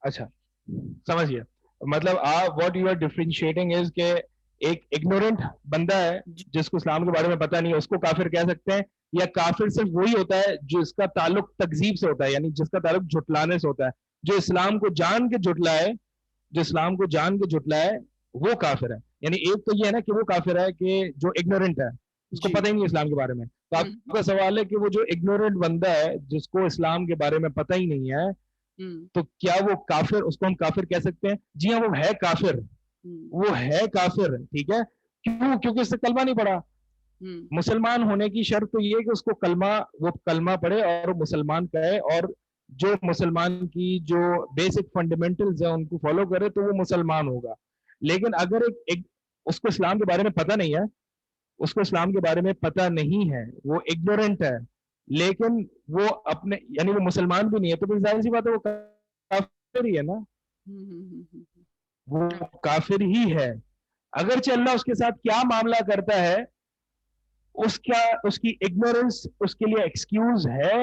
اچھا سمجھیے, مطلب آپ واٹ یو آر ڈیفرینشیٹنگ از کہ ایک اگنورنٹ بندہ ہے جس کو اسلام کے بارے میں پتہ نہیں ہے, اس کو کافر کہہ سکتے ہیں, یا کافر صرف وہی ہوتا ہے جس کا تعلق تکذیب سے ہوتا ہے, یعنی جس کا تعلق جھٹلانے سے ہوتا ہے, جو اسلام کو جان کے جھٹلائے, جو اسلام کو جان کے جھٹلائے وہ کافر ہے. یعنی ایک تو یہ ہے نا کہ وہ کافر ہے کہ جو اگنورنٹ ہے, اس کو پتہ ہی نہیں اسلام کے بارے میں. تو آپ کا سوال ہے کہ وہ جو اگنورنٹ بندہ ہے جس کو اسلام کے بارے میں پتہ ہی نہیں ہے, تو کیا وہ کافر, اس کو ہم کافر کہہ سکتے ہیں؟ جی ہاں, وہ ہے کافر, وہ ہے کافر. ٹھیک ہے, کیوں؟ کیونکہ اس سے کلمہ نہیں پڑھا. مسلمان ہونے کی شرط تو یہ ہے کہ اس کو وہ کلمہ پڑھے اور مسلمان کہے, اور جو مسلمان کی جو بیسک فنڈامنٹلز ہیں ان کو فالو کرے تو وہ مسلمان ہوگا. لیکن اگر اس کو اسلام کے بارے میں پتہ نہیں ہے, اس کو اسلام کے بارے میں پتہ نہیں ہے, وہ اگنورنٹ ہے, لیکن وہ اپنے یعنی وہ مسلمان بھی نہیں ہے, تو پھر ظاہر سی بات ہے وہ کافر ہی ہے نا, وہ کافر ہی ہے. اگرچہ اللہ اس کے ساتھ کیا معاملہ کرتا ہے, اس کی اگنورنس اس کے لیے ایکسکیوز ہے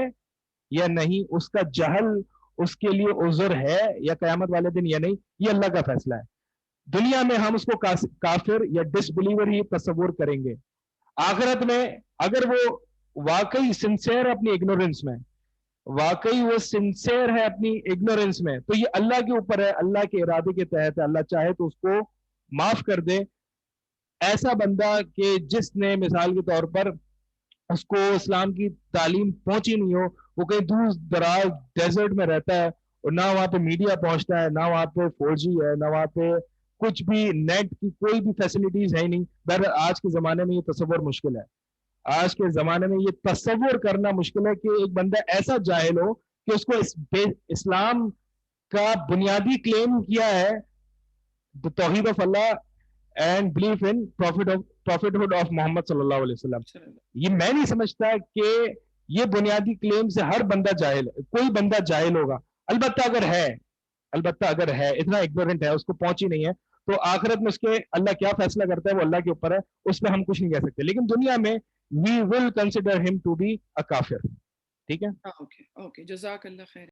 یا نہیں, اس کا جہل اس کے لیے عذر ہے یا قیامت والے دن یا نہیں, یہ اللہ کا فیصلہ ہے. دنیا میں ہم اس کو کافر یا ڈس بلیور ہی تصور کریں گے. آخرت میں اگر وہ واقعی سنسیئر ہے اپنی اگنورنس میں, واقعی وہ سنسیئر ہے اپنی اگنورنس میں, تو یہ اللہ کے اوپر ہے, اللہ کے ارادے کے تحت ہے. اللہ چاہے تو اس کو معاف کر دے. ایسا بندہ کہ جس نے مثال کے طور پر اس کو اسلام کی تعلیم پہنچی نہیں ہو, وہ کہیں دور دراز ڈیزرٹ میں رہتا ہے اور نہ وہاں پہ میڈیا پہنچتا ہے, نہ وہاں پہ 4G ہے, نہ وہاں پہ کچھ بھی نیٹ کی کوئی بھی فیسلٹیز ہے ہی نہیں. بہرحال آج کے زمانے میں یہ تصور مشکل ہے, آج کے زمانے میں یہ تصور کرنا مشکل ہے کہ ایک بندہ ایسا جاہل ہو کہ اس کو اسلام کا بنیادی کلیم کیا ہے, توحید of Allah and belief in prophethood of Muhammad صلی اللہ علیہ وسلم. یہ میں نہیں سمجھتا کہ یہ بنیادی کلیم سے ہر بندہ جاہل ہے, کوئی بندہ جاہل ہوگا. البتہ اگر ہے اتنا اگنورنٹ ہے, اس کو پہنچی نہیں ہے, تو آخرت میں اس کے اللہ کیا فیصلہ کرتا ہے وہ اللہ کے اوپر ہے, اس پہ ہم کچھ نہیں کہہ سکتے. لیکن دنیا میں we will consider him to be a kafir. ٹھیک ہے, اوکے جزاک اللہ خیر.